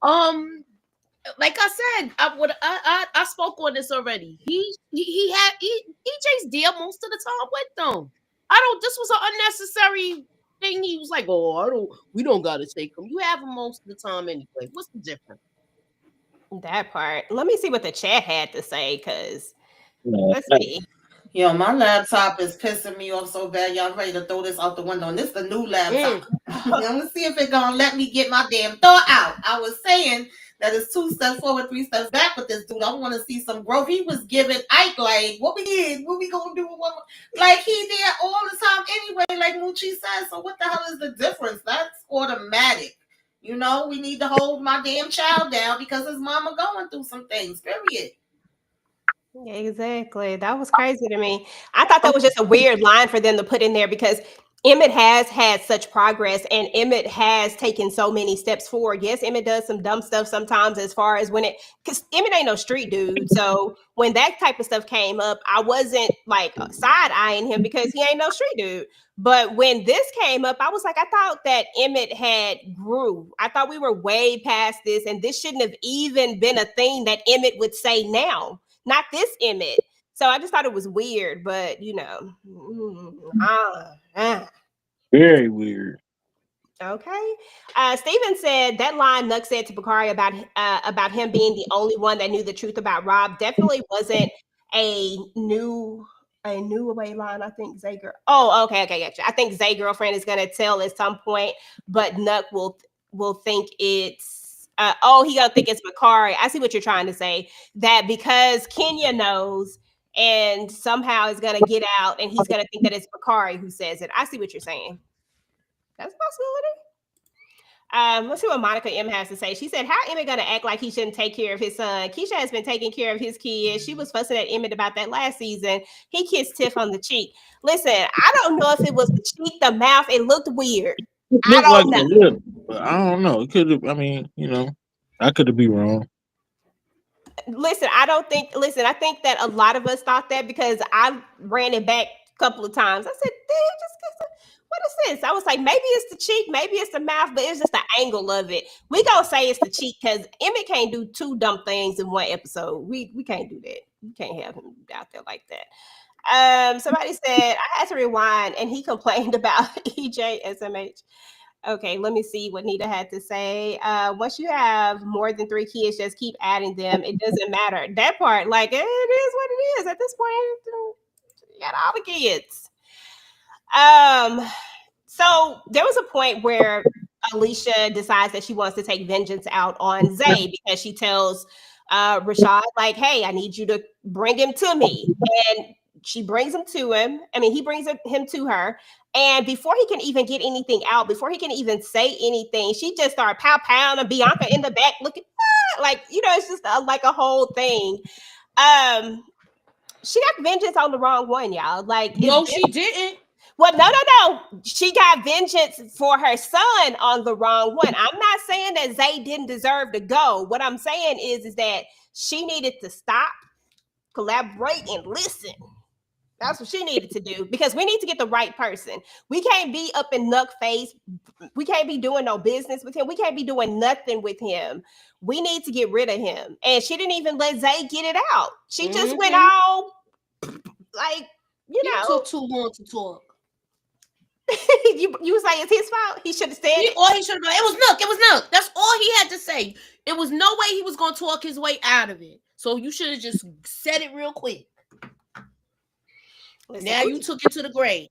Like I said, I spoke on this already. He had EJ's there most of the time with them. This was an unnecessary thing. He was like, we don't gotta take him. You have him most of the time anyway. What's the difference? That part. Let me see what the chat had to say, because let's see. Yo, my laptop is pissing me off so bad. Y'all ready to throw this out the window? And this is the new laptop. I'm gonna see if it's gonna let me get my damn thought out. I was saying that it's 2 steps forward, 3 steps back with this dude. I want to see some growth. He was giving Ike like, what we gonna do? Like he there all the time anyway, like Moochie says. So what the hell is the difference? That's automatic. We need to hold my damn child down because his mama going through some things. Period. Exactly. That was crazy to me. I thought that was just a weird line for them to put in there because Emmett has had such progress and Emmett has taken so many steps forward. Yes, Emmett does some dumb stuff sometimes as far as because Emmett ain't no street dude. So when that type of stuff came up, I wasn't like side eyeing him because he ain't no street dude. But when this came up, I was like, I thought that Emmett had grew. I thought we were way past this and this shouldn't have even been a thing that Emmett would say now. Not this Emmett. So I just thought it was weird, but very weird. Okay. Steven said that line Nuck said to Bakari about him being the only one that knew the truth about Rob definitely wasn't a new away line. I think Zay girl. Oh, okay, gotcha. I think Zay girlfriend is gonna tell at some point, but Nuck will think it's. He gonna think it's Bakari. I see what you're trying to say. That because Kenya knows and somehow is gonna get out and he's gonna think that it's Bakari who says it. I see what you're saying. That's a possibility. Let's see what Monica M has to say. She said, how Emmett gonna act like he shouldn't take care of his son? Keisha has been taking care of his kids. She was fussing at Emmett about that last season. He kissed Tiff on the cheek. Listen, I don't know if it was the cheek, the mouth. It looked weird. I don't know. But I don't know. It could have. I mean, I could be wrong. Listen, I think that a lot of us thought that because I ran it back a couple of times. I said, what is this? I was like, maybe it's the cheek, maybe it's the mouth, but it's just the angle of it. We gonna say it's the cheek because Emmett can't do 2 dumb things in one episode. We can't do that. We can't have him out there like that. Somebody said I had to rewind and he complained about EJ SMH. Okay, let me see what Nita had to say. Once you have more than 3 kids, just keep adding them. It doesn't matter. That part, like, it is what it is. At this point, you got all the kids. So there was a point where Alicia decides that she wants to take vengeance out on Zay because she tells Rashad, like, hey, I need you to bring him to me. And she brings him to him. I mean, he brings him to her. And before he can even get anything out, before he can even say anything, she just started pow-powing, and Bianca in the back looking like, it's just like a whole thing. She got vengeance on the wrong one, y'all. Like, no, she didn't. Well, no. She got vengeance for her son on the wrong one. I'm not saying that Zay didn't deserve to go. What I'm saying is that she needed to stop, collaborate, and listen. That's what she needed to do, because we need to get the right person. We can't be up in Nuck face. We can't be doing no business with him. We can't be doing nothing with him. We need to get rid of him. And she didn't even let Zay get it out. She just went all like, It took too long to talk. you say it's his fault? He should have said it. Or he should have gone, it was Nuck. That's all he had to say. It was no way he was going to talk his way out of it. So you should have just said it real quick. Listen, now you took it to the grave.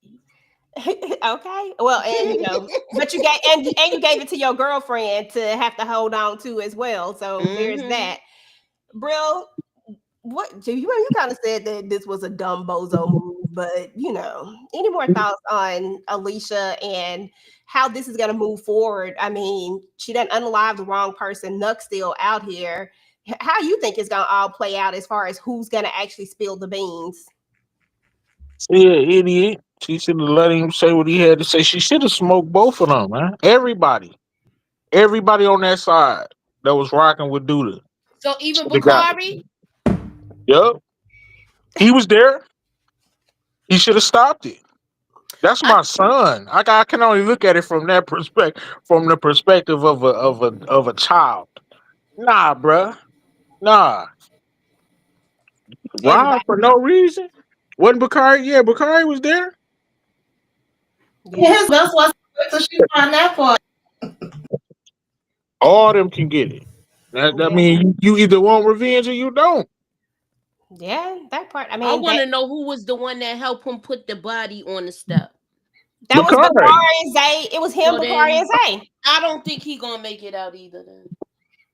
Okay. Well, and but you gave it to your girlfriend to have to hold on to as well. So there's that. Brill, what you kind of said that this was a dumb bozo move, but any more thoughts on Alicia and how this is going to move forward? I mean, she done unalive the wrong person. Nuck's still out here. How you think it's going to all play out as far as who's going to actually spill the beans? Yeah, idiot. She should have let him say what he had to say. She should have smoked both of them, man. Everybody on that side that was rocking with Duda. So even Bakari? Yep. He was there. He should have stopped it. That's my son. I can only look at it from that perspective, from the perspective of a child. Nah, bruh. Nah. Why for no reason? Wasn't Bakari? Yeah, Bakari was there. Yes, that's why she found that part. All them can get it. That means you either want revenge or you don't. Yeah, that part. I mean, I want to know who was the one that helped him put the body on the step. That was Bakari and Zay. It was him, Bakari, and Zay. I don't think he gonna make it out either. Then.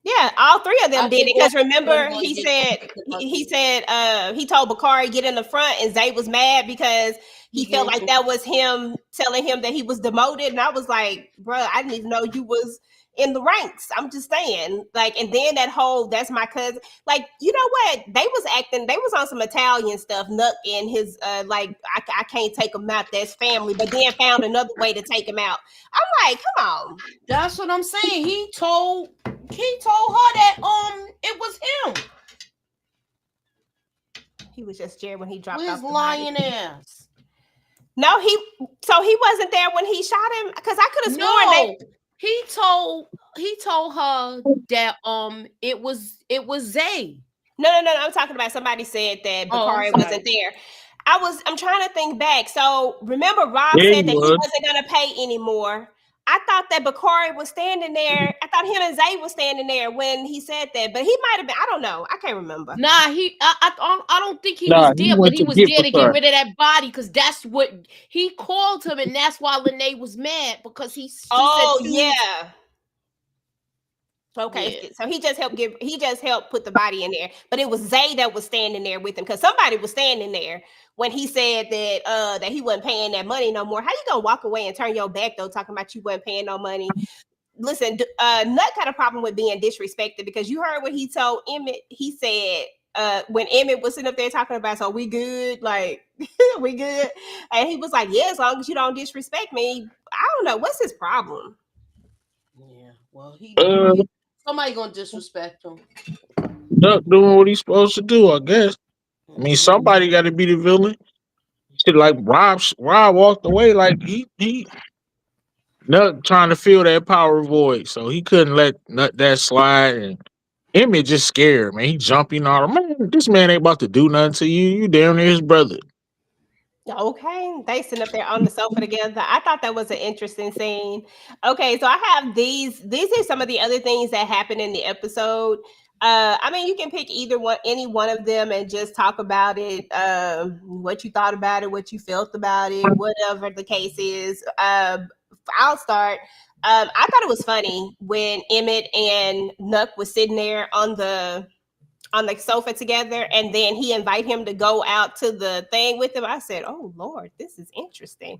Yeah, all three of them did it, because remember he said he told Bakari get in the front, and Zay was mad because he felt like that was him telling him that he was demoted, and I was like, bro, I didn't even know you was in the ranks. I'm just saying, like, and then that whole that's my cousin, like, you know what? They was on some Italian stuff. Nuck and his like I can't take him out. That's family, but then found another way to take him out. I'm like, come on. That's what I'm saying. He told her that it was him. He was just scared when he dropped his lying ass. No, he wasn't there when he shot him, because I could have sworn he told her that it was Zay. No, I'm talking about somebody said that Bakari wasn't there. I'm trying to think back. So remember Rob said that he wasn't gonna pay anymore. I thought that Bakari was standing there. I thought him and Zay was standing there when he said that, but he might have been. I don't know. I can't remember. Nah, I don't think he was there, but he was there to get rid of that body, because that's what he called him, and that's why Lene was mad, because he said Okay, yeah. So he just helped put the body in there, but it was Zay that was standing there with him, because somebody was standing there when he said that that he wasn't paying that money no more. How you gonna walk away and turn your back though, talking about you wasn't paying no money? Listen, Nuck had a problem with being disrespected, because you heard what he told Emmett. He said when Emmett was sitting up there talking about, so we good, like we good, and he was like, yeah, as long as you don't disrespect me. I don't know what's his problem. Yeah, well, somebody gonna disrespect him. Nuck doing what he's supposed to do, I guess. I mean, somebody got to be the villain. Shit, like Rob walked away, like he Nuck trying to fill that power void, so he couldn't let that slide. And Emmett just scared, man. He jumping on him. Man, this man ain't about to do nothing to you. You damn near his brother. Okay, they sitting up there on the sofa together. I thought that was an interesting scene. Okay, so I have these are some of the other things that happened in the episode. I mean, you can pick any one of them and just talk about it, what you thought about it, what you felt about it, whatever the case is. I'll start. I thought it was funny when Emmett and Nuck was sitting there on the on the sofa together, and then he invite him to go out to the thing with him. I said, "Oh Lord, this is interesting."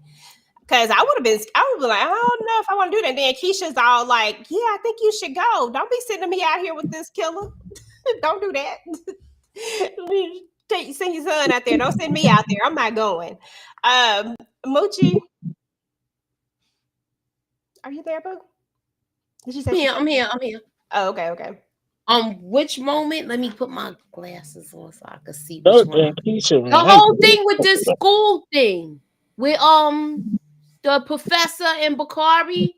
Because I would be like, I don't know if I want to do that. And then Keisha's all like, "Yeah, I think you should go. Don't be sending me out here with this killer. Don't do that. Send your son out there. Don't send me out there. I'm not going." Moochie, are you there, boo? Did you say? I'm here. Oh, okay. Which moment? Let me put my glasses on so I can see Oh, which one. damn, Keisha, man. The whole thing with this school thing with the professor and Bakari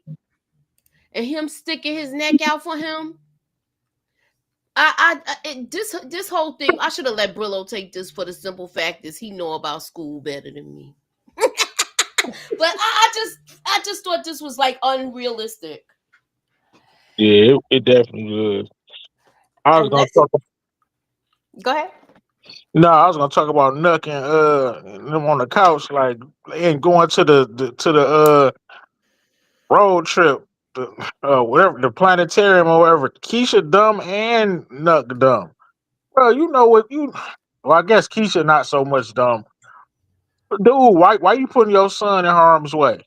and him sticking his neck out for him. This whole thing, I should have let Brillo take this for the simple fact is he know about school better than me. But I just thought this was like unrealistic. Yeah, it definitely was. I was gonna talk. Go ahead. No, I was gonna talk about Nuck and them on the couch, like and going to the road trip, whatever the planetarium or whatever. Keisha dumb and Nuck dumb. Well, you know what you. Well, I guess Keisha not so much dumb. Dude, why you putting your son in harm's way?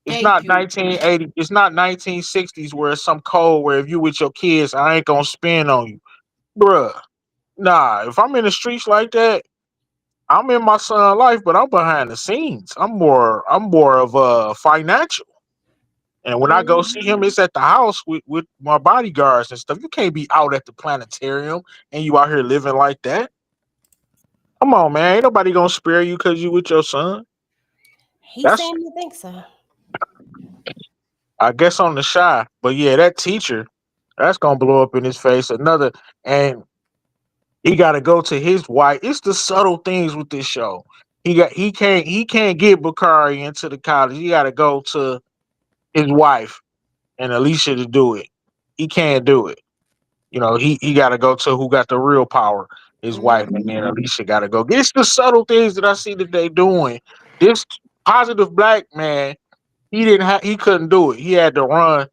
It's Thank not you. 1980. It's not 1960s where it's some code where if you with your kids, I ain't gonna spin on you, bruh. Nah, if I'm in the streets like that, I'm in my son's life, but I'm behind the scenes. I'm more of financial. And when I go see him, it's at the house with my bodyguards and stuff. You can't be out at the planetarium and you out here living like that. Come on, man. Ain't nobody gonna spare you because you with your son. He That's saying you think so. I guess on the shy. But yeah, that teacher, that's gonna blow up in his face. Another and he gotta go to his wife. It's the subtle things with this show. He can't get Bakari into the college. He gotta go to his wife and Alicia to do it. He can't do it. You know, he gotta go to who got the real power, his wife, and then Alicia gotta go. It's the subtle things that I see that they doing. This positive black man, he couldn't do it. He had to run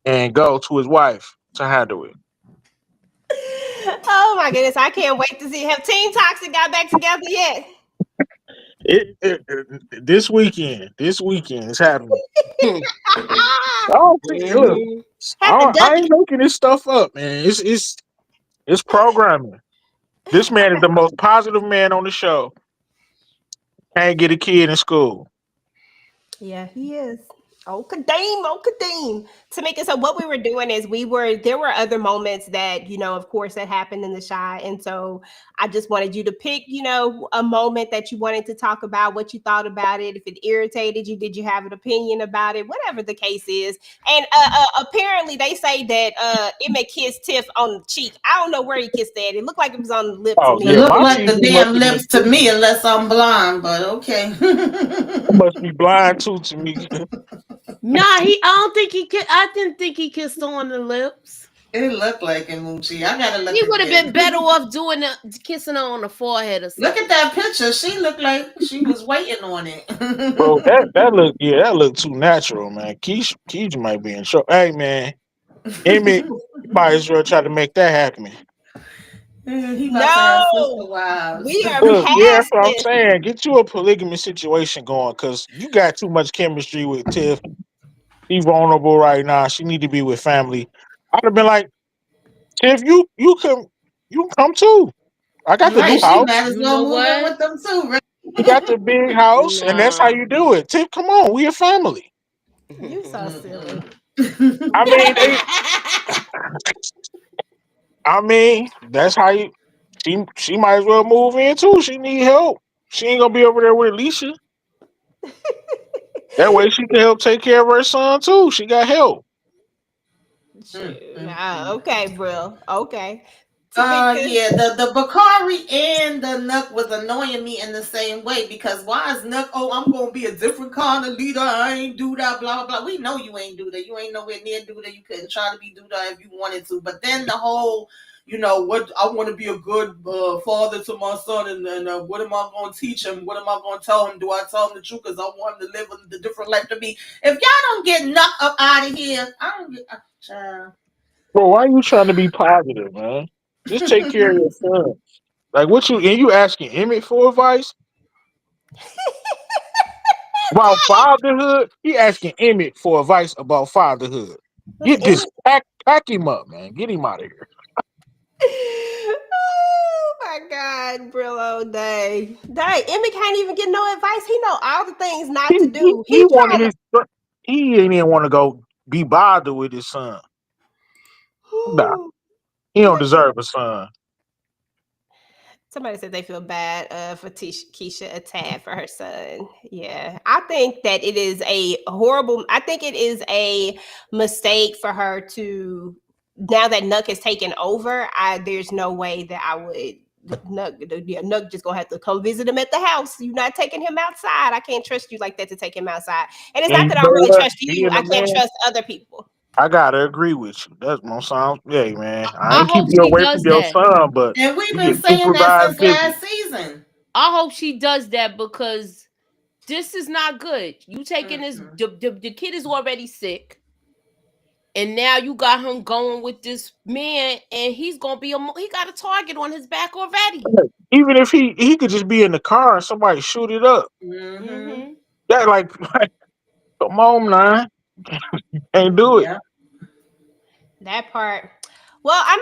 and go to his wife to handle it. Oh my goodness, I can't wait to see. Have Team Toxic got back together yet? This weekend it's happening. Mm-hmm. I don't think, look, I ain't making this stuff up, man. It's programming. This man is the most positive man on the show. Can't get a kid in school. Yeah, he is. Oh, Kadeem. Tamika, so what we were doing is there were other moments that, of course, that happened in the Shy. And so I just wanted you to pick, a moment that you wanted to talk about, what you thought about it, if it irritated you, did you have an opinion about it, whatever the case is. And apparently they say that Emmett kissed Tiff on the cheek. I don't know where he kissed that. It looked like it was on the lips to me. It looked like the damn lips to me, unless I'm blind, but okay. I must be blind too, to me. Nah, I didn't think he kissed on the lips. It looked like it, Moochie. I gotta look. He would have been better off doing kissing her on the forehead or something. Look at that picture. She looked like she was waiting on it. Bro, that looked too natural, man. Keisha might be in trouble. Hey, man, Emmett, you might as well try to make that happen. We are Look, yeah, that's what I'm saying. Get you a polygamous situation going, because you got too much chemistry with Tiff. She's vulnerable right now. She need to be with family. I'd have been like, Tiff, you come too. I got the new house. Might as well move in with them too, right? You got the big house, and that's how you do it. Tiff, come on, we a family. You so silly. I mean, that's how you. She might as well move in too. She need help. She ain't gonna be over there with Alicia. That way she can help take care of her son too. She got help. Okay, bro. Okay. Yeah, the Bakari and the Nuck was annoying me in the same way, because why is Nuck, I'm gonna be a different kind of leader, I ain't do that, blah blah blah. We know you ain't do that. You ain't nowhere near do that. You couldn't try to be do that if you wanted to. But then the whole, what I want to be a good father to my son, and what am I going to teach him? What am I going to tell him? Do I tell him the truth because I want him to live the different life to me? If y'all don't get Nuck up out of here, I don't get child. Bro, why are you trying to be positive, man? Just take care of your son. Like what you asking Emmett for advice about fatherhood? He asking Emmett for advice about fatherhood. Listen, Get this pack him up, man. Get him out of here. Oh my God, Brillo, dang. Emmy can't even get no advice. He know all the things not to do. He wanted his he didn't even want to go be bothered with his son. Nah, he don't deserve a son. Somebody said they feel bad for Keisha a tad for her son. Yeah, I think that it is a horrible. I think it is a mistake for her to. Now that Nuck has taken over, there's no way that I would. Nuck just gonna have to come visit him at the house. You're not taking him outside. I can't trust you like that to take him outside. And it's not that I don't really trust you. I can't trust other people. I gotta agree with you. That's gonna sound, yeah, man. I I ain't keep hope you she away does from your that. son, but And we've you been get saying that since supervised last season. I hope she does that because this is not good. You taking this, the kid is already sick. And now you got him going with this man, and he's gonna be he got a target on his back already. Even if he could just be in the car and somebody shoot it up. Mm-hmm. That like come on, man. Can't do it. Yeah. That part. Well, I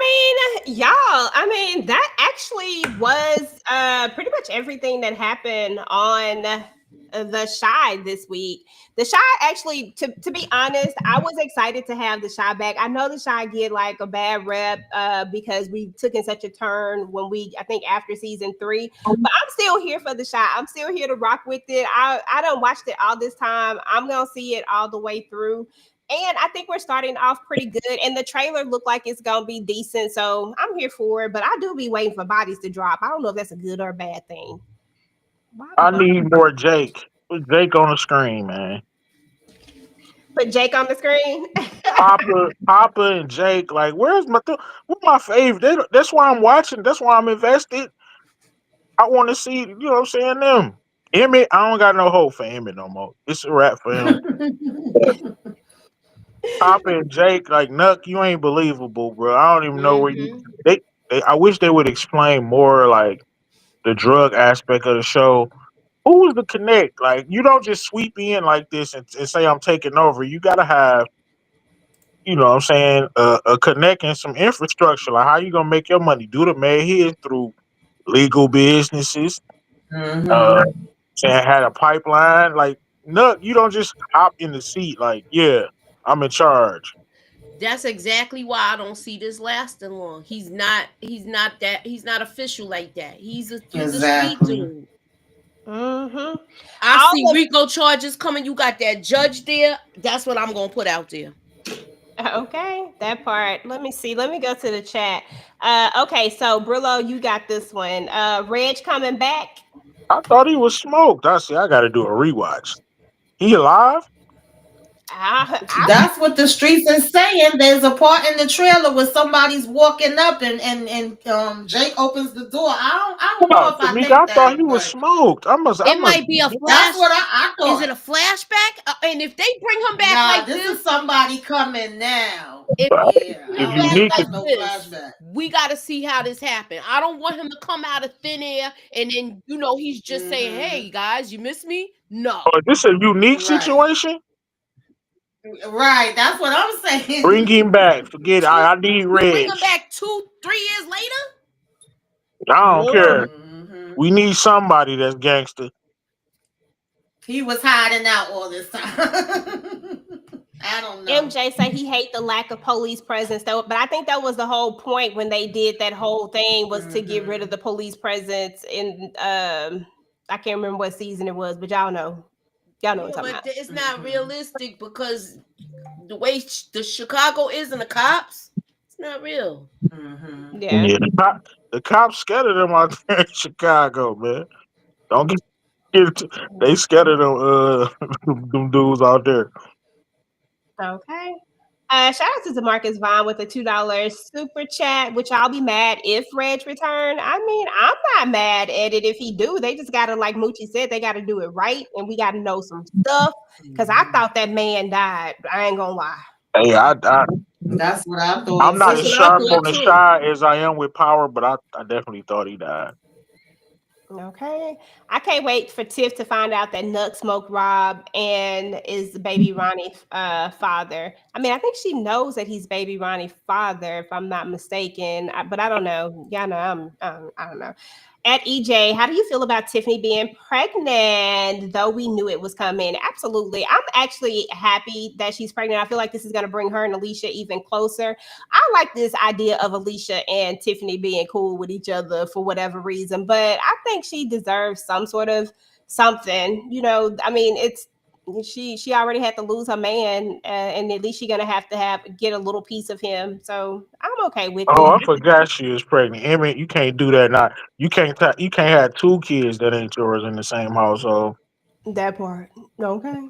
mean, y'all, I mean, that actually was pretty much everything that happened on the Shy this week. The Shy actually, to be honest, I was excited to have the Shy back. I know the Shy get like a bad rep because we took in such a turn when I think after season 3, but I'm still here for the Shy. I'm still here to rock with it. I done watched it all this time. I'm going to see it all the way through. And I think we're starting off pretty good. And the trailer looked like it's going to be decent. So I'm here for it. But I do be waiting for bodies to drop. I don't know if that's a good or a bad thing. I need more Jake. Put Jake on the screen, man. Put Jake on the screen? Papa and Jake. Like, where's my favorite? That's why I'm watching. That's why I'm invested. I want to see, you know what I'm saying, them. Emmett, I don't got no hope for Emmett no more. It's a wrap for him. Papa and Jake, like Nuck, you ain't believable, bro. I don't even know where you. I wish they would explain more, like the drug aspect of the show. Who's the connect? Like, you don't just sweep in like this and say I'm taking over. You gotta have, you know what I'm saying, a connect and some infrastructure. Like, how you gonna make your money? Do the mail here through legal businesses. Saying had a pipeline. Like, Nuck, you don't just hop in the seat. Like, yeah, I'm in charge. That's exactly why I don't see this lasting long. He's not official like that. He's a street dude. Mm-hmm. I see RICO charges coming. You got that judge there. That's what I'm gonna put out there. Okay, that part. Let me see. Let me go to the chat. Okay, so Brillo, you got this one. Reg coming back. I thought he was smoked. I got to do a rewatch. He alive? That's what the streets are saying. There's a part in the trailer where somebody's walking up and Jake opens the door. I don't know if I think I thought he was smoked. It might be a flash. That's what I thought. Is it a flashback? And if they bring him back like this is somebody coming now. We got to see how this happened. I don't want him to come out of thin air and then he's just saying, "Hey guys, you miss me?" No. This is a unique situation. Right, that's what I'm saying. Bring him back. Forget it. I need Reg. Bring him back 2-3 years later? I don't care. We need somebody that's gangster. He was hiding out all this time. I don't know. MJ said he hate the lack of police presence, though. But I think that was the whole point when they did that whole thing was to get rid of the police presence. In I can't remember what season it was, but y'all know. Y'all know what I'm talking about. It's not realistic because the way the Chicago is and the cops, it's not real. Yeah, the cops scared of them out there in Chicago, man. Don't get they scared of them dudes out there. Okay. Shout out to DeMarcus Vaughn with a $2 super chat, which I'll be mad if Reg return. I mean, I'm not mad at it if he do. They just gotta, like Moochie said, they gotta do it right, and we gotta know some stuff. Because I thought that man died. I ain't gonna lie. Hey, That's what I thought I'm not That's as what I too. sharp on thought the too. Shy as I am with Power, but I definitely thought he died. Okay. I can't wait for Tiff to find out that Nut smoked Rob and is baby Ronnie's father. I mean, I think she knows that he's baby Ronnie's father, if I'm not mistaken. But I don't know. Y'all know I don't know. At EJ, how do you feel about Tiffany being pregnant? Though we knew it was coming. Absolutely. I'm actually happy that she's pregnant. I feel like this is going to bring her and Alicia even closer. I like this idea of Alicia and Tiffany being cool with each other for whatever reason, but I think she deserves some sort of something. You know, I mean, it's she already had to lose her man, and at least she's gonna have to get a little piece of him. So I'm okay with Oh, it. I forgot she was pregnant. I mean, you can't do that now. You can't have two kids that ain't yours in the same household. That part. Okay.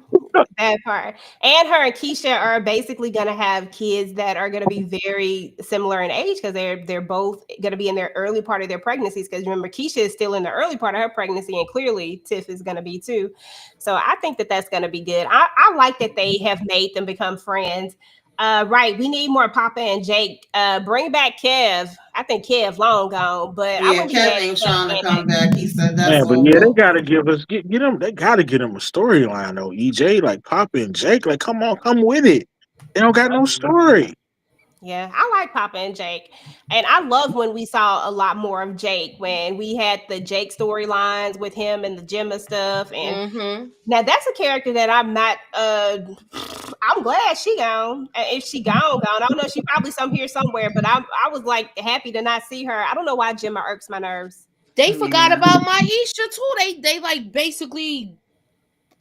That part. And her and Keisha are basically gonna have kids that are gonna be very similar in age because they're both gonna be in their early part of their pregnancies. Because remember, Keisha is still in the early part of her pregnancy, and clearly Tiff is gonna be too. So I think that that's gonna be good. I like that they have made them become friends. Right. We need more Papa and Jake. Bring back Kev. I think Kev long gone, but I Yeah, wouldn't be mad Kevin ain't if Kev trying to came come back. back. He said that's Man, but yeah, they over. gotta get them. They gotta get them a storyline though. EJ, like Papa and Jake, like come on, come with it. They don't got no story. Yeah, I like Papa and Jake. And I love when we saw a lot more of Jake when we had the Jake storylines with him and the Gemma stuff. And Mm-hmm. now that's a character that I'm not I'm glad she gone. If she gone. I don't know, she probably some here somewhere, but I was like happy to not see her. I don't know why Gemma irks my nerves. They forgot Yeah. about Maisha too. They like basically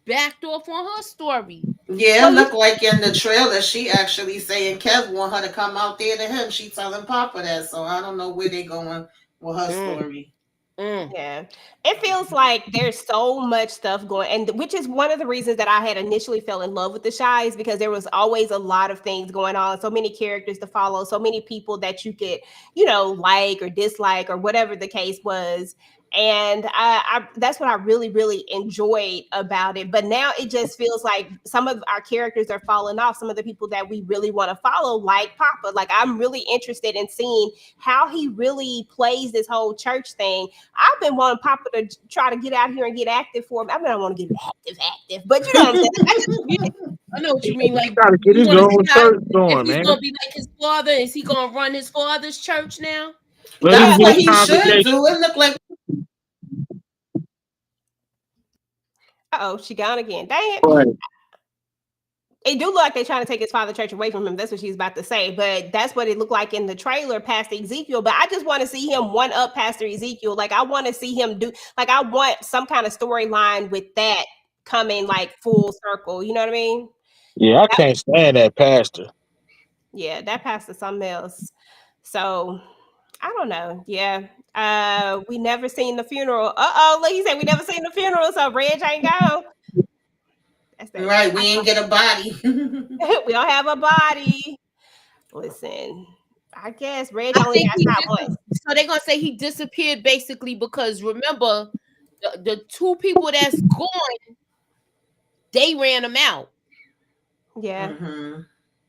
backed off on her story. Yeah, it Well, you looked like in the trailer she actually saying Kev want her to come out there to him. She telling Papa that, so I don't know where they going with her Mm, story. mm. Yeah. It feels like there's so much stuff going, and which is one of the reasons that I had initially fell in love with the Shies, because there was always a lot of things going on, so many characters to follow, so many people that you could, like or dislike or whatever the case was. And I that's what I really, really enjoyed about it. But now it just feels like some of our characters are falling off. Some of the people that we really want to follow, like Papa. Like I'm really interested in seeing how he really plays this whole church thing. I've been wanting Papa to try to get out here and get active for me. I mean, I don't want to get active, but you know what I'm saying. I just, I know what He you mean. Like gotta get you his want to see own how church if going, he's man. gonna be like his father. Is he gonna run his father's church now? Let him yeah, That's get what like his he should congregation. do. It looked like she gone again. Dang it. Right. It do look like they're trying to take his father church away from him. That's what she's about to say. But that's what it looked like in the trailer, Pastor Ezekiel. But I just want to see him one up Pastor Ezekiel. Like I want to see him do, like I want some kind of storyline with that coming like full circle. You know what I mean? Yeah, I can't stand that pastor. Yeah, that pastor something else. So I don't know. Yeah. We never seen the funeral. Look, he said we never seen the funeral, so Reg ain't gone. That's that. right. We ain't get a body. We don't have a body. Listen, I guess Reg I only think got he shot once. so they're gonna say he disappeared basically because remember the two people that's gone, they ran him out. Yeah. hmm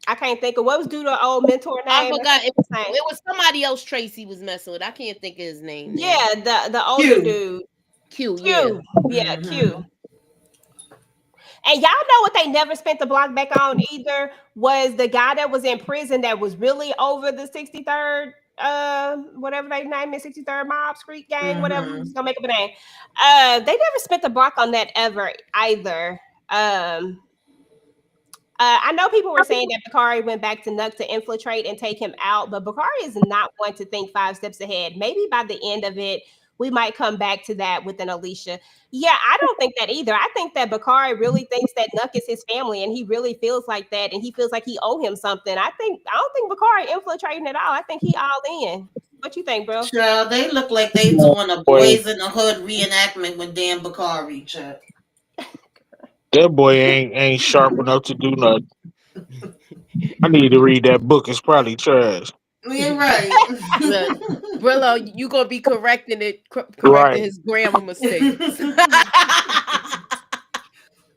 I can't think of what was due to old mentor I name. I forgot can't it, think of his name. it was somebody else Tracy was messing with. I can't think of his name now. Yeah, the older Q. dude. Q, yeah. Q. Yeah, Q. hmm And y'all know what they never spent the block back on either was the guy that was in prison that was really over the 63rd, whatever they name is, 63rd Mob Street Gang, whatever. I'm hmm just gonna make up a name. They never spent the block on that ever either. I know people were saying that Bakari went back to Nuck to infiltrate and take him out, but Bakari is not one to think 5 steps ahead. Maybe by the end of it, we might come back to that with an Alicia. Yeah, I don't think that either. I think that Bakari really thinks that Nuck is his family, and he really feels like that, and he feels like he owe him something. I don't think Bakari infiltrating at all. I think he all in. What you think, bro? Child, they look like they doing a Boy, Boys in the Hood reenactment with Dan Bakari. Child. that boy ain't sharp enough to do nothing. I need to read that book. It's probably trash. You're right. Look, Brillo, you gonna be correcting Right. his grammar mistakes.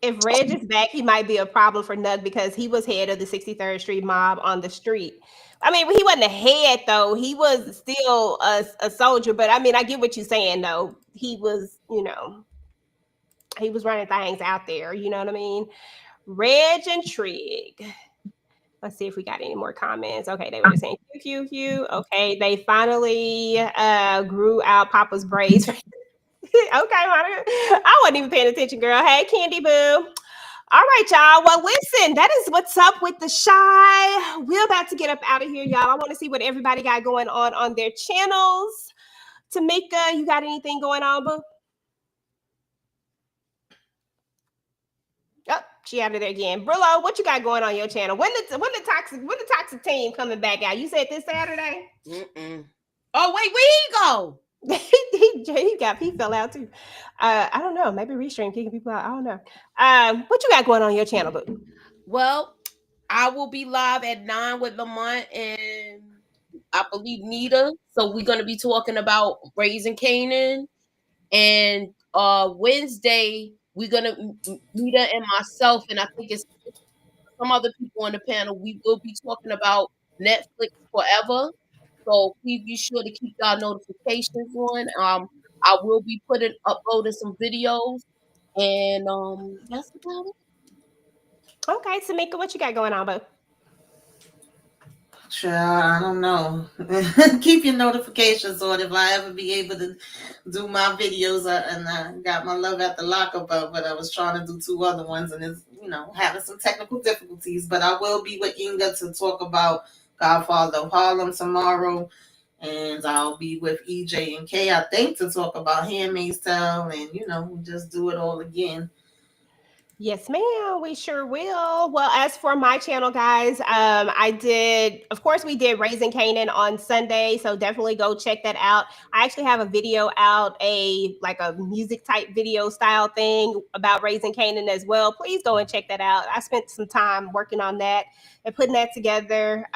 if Reg is back, he might be a problem for Nug because he was head of the 63rd Street mob on the street. I mean, he wasn't a head though. He was still a soldier. But I mean, I get what you're saying though. He was, he was running things out there. You know what I mean? Reg and Trig. Let's see if we got any more comments. Okay, they were just saying Q. Okay, they finally grew out Papa's braids. Okay, Monica. I wasn't even paying attention, girl. Hey, Candy Boo. All right, y'all. Well, listen, that is what's up with the Shy. We're about to get up out of here, y'all. I want to see what everybody got going on their channels. Tamika, you got anything going on, boo? Oh, she out of there again. Brillo, what you got going on your channel? When the toxic team coming back out? You said this Saturday? Oh, wait, where he go? he fell out too. I don't know. Maybe Restream kicking people out. I don't know. What you got going on your channel, boo? Well, I will be live at 9 with Lamont and I believe Nita. So we're gonna be talking about Raising Kanan. And Wednesday we're gonna Nita and myself, and I think it's some other people on the panel. We will be talking about Netflix Forever. So please be sure to keep y'all notifications on. I will be uploading some videos, and that's about it. Okay, Tamika, what you got going on, boo? Sure, I don't know. Keep your notifications on if I ever be able to do my videos. And I got my love at the lockup up, but I was trying to do 2 other ones, and it's having some technical difficulties. But I will be with Inga to talk about Godfather of Harlem tomorrow, and I'll be with EJ and K, I think, to talk about Handmaid's Tale, and just do it all again. Yes, ma'am. We sure will. Well, as for my channel, guys, we did Raising Kanan on Sunday, so definitely go check that out. I actually have a video out, a music type video style thing about Raising Kanan as well. Please go and check that out. I spent some time working on that and putting that together.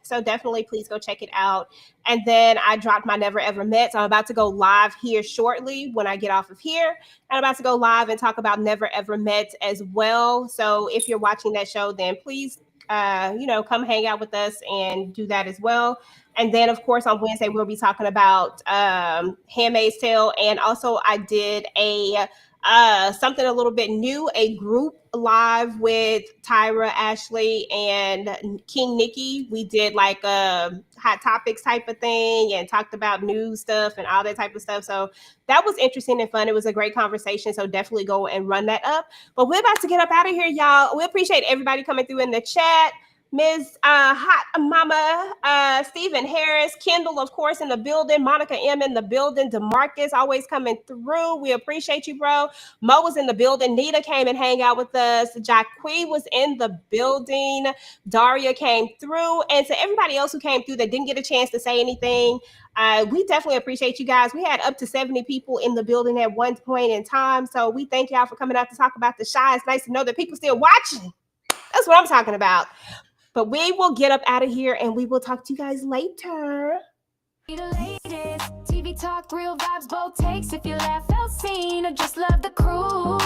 So definitely please go check it out. And then I dropped my Never Ever Met. So I'm about to go live here shortly when I get off of here. And I'm about to go live and talk about Never Ever Met as well. So if you're watching that show, then please, come hang out with us and do that as well. And then, of course, on Wednesday, we'll be talking about Handmaid's Tale. And also I did something a little bit new, a group live with Tyra, Ashley, and King Nikki. We did like a hot topics type of thing and talked about news stuff and all that type of stuff. So that was interesting and fun. It was a great conversation. So definitely go and run that up. But we're about to get up out of here, y'all. We appreciate everybody coming through in the chat. Ms. Hot Mama, Stephen Harris, Kendall, of course, in the building, Monica M in the building, DeMarcus always coming through. We appreciate you, bro. Mo was in the building. Nita came and hang out with us. Jacque was in the building. Daria came through. And to everybody else who came through that didn't get a chance to say anything, we definitely appreciate you guys. We had up to 70 people in the building at one point in time. So we thank y'all for coming out to talk about the Shy. It's nice to know that people still watching. That's what I'm talking about. But we will get up out of here and we will talk to you guys later. TV talk, real vibes, both takes. If you laugh, felt seen, or just love the crew,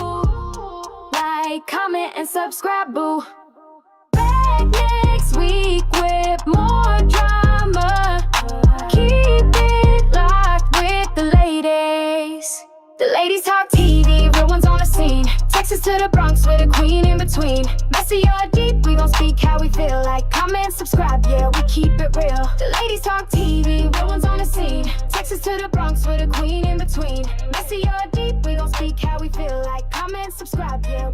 like, comment, and subscribe, boo. Back next week with more drama. Keep it locked with the ladies. The ladies talk TV, real ones on the scene. Texas to the Bronx with a queen in between. Messy or deep, we gon' speak how we feel. Like, comment, subscribe, yeah, we keep it real. The ladies talk TV, real ones on the scene. Texas to the Bronx with a queen in between. Messy or deep, we gon' speak how we feel. Like, comment, subscribe, yeah.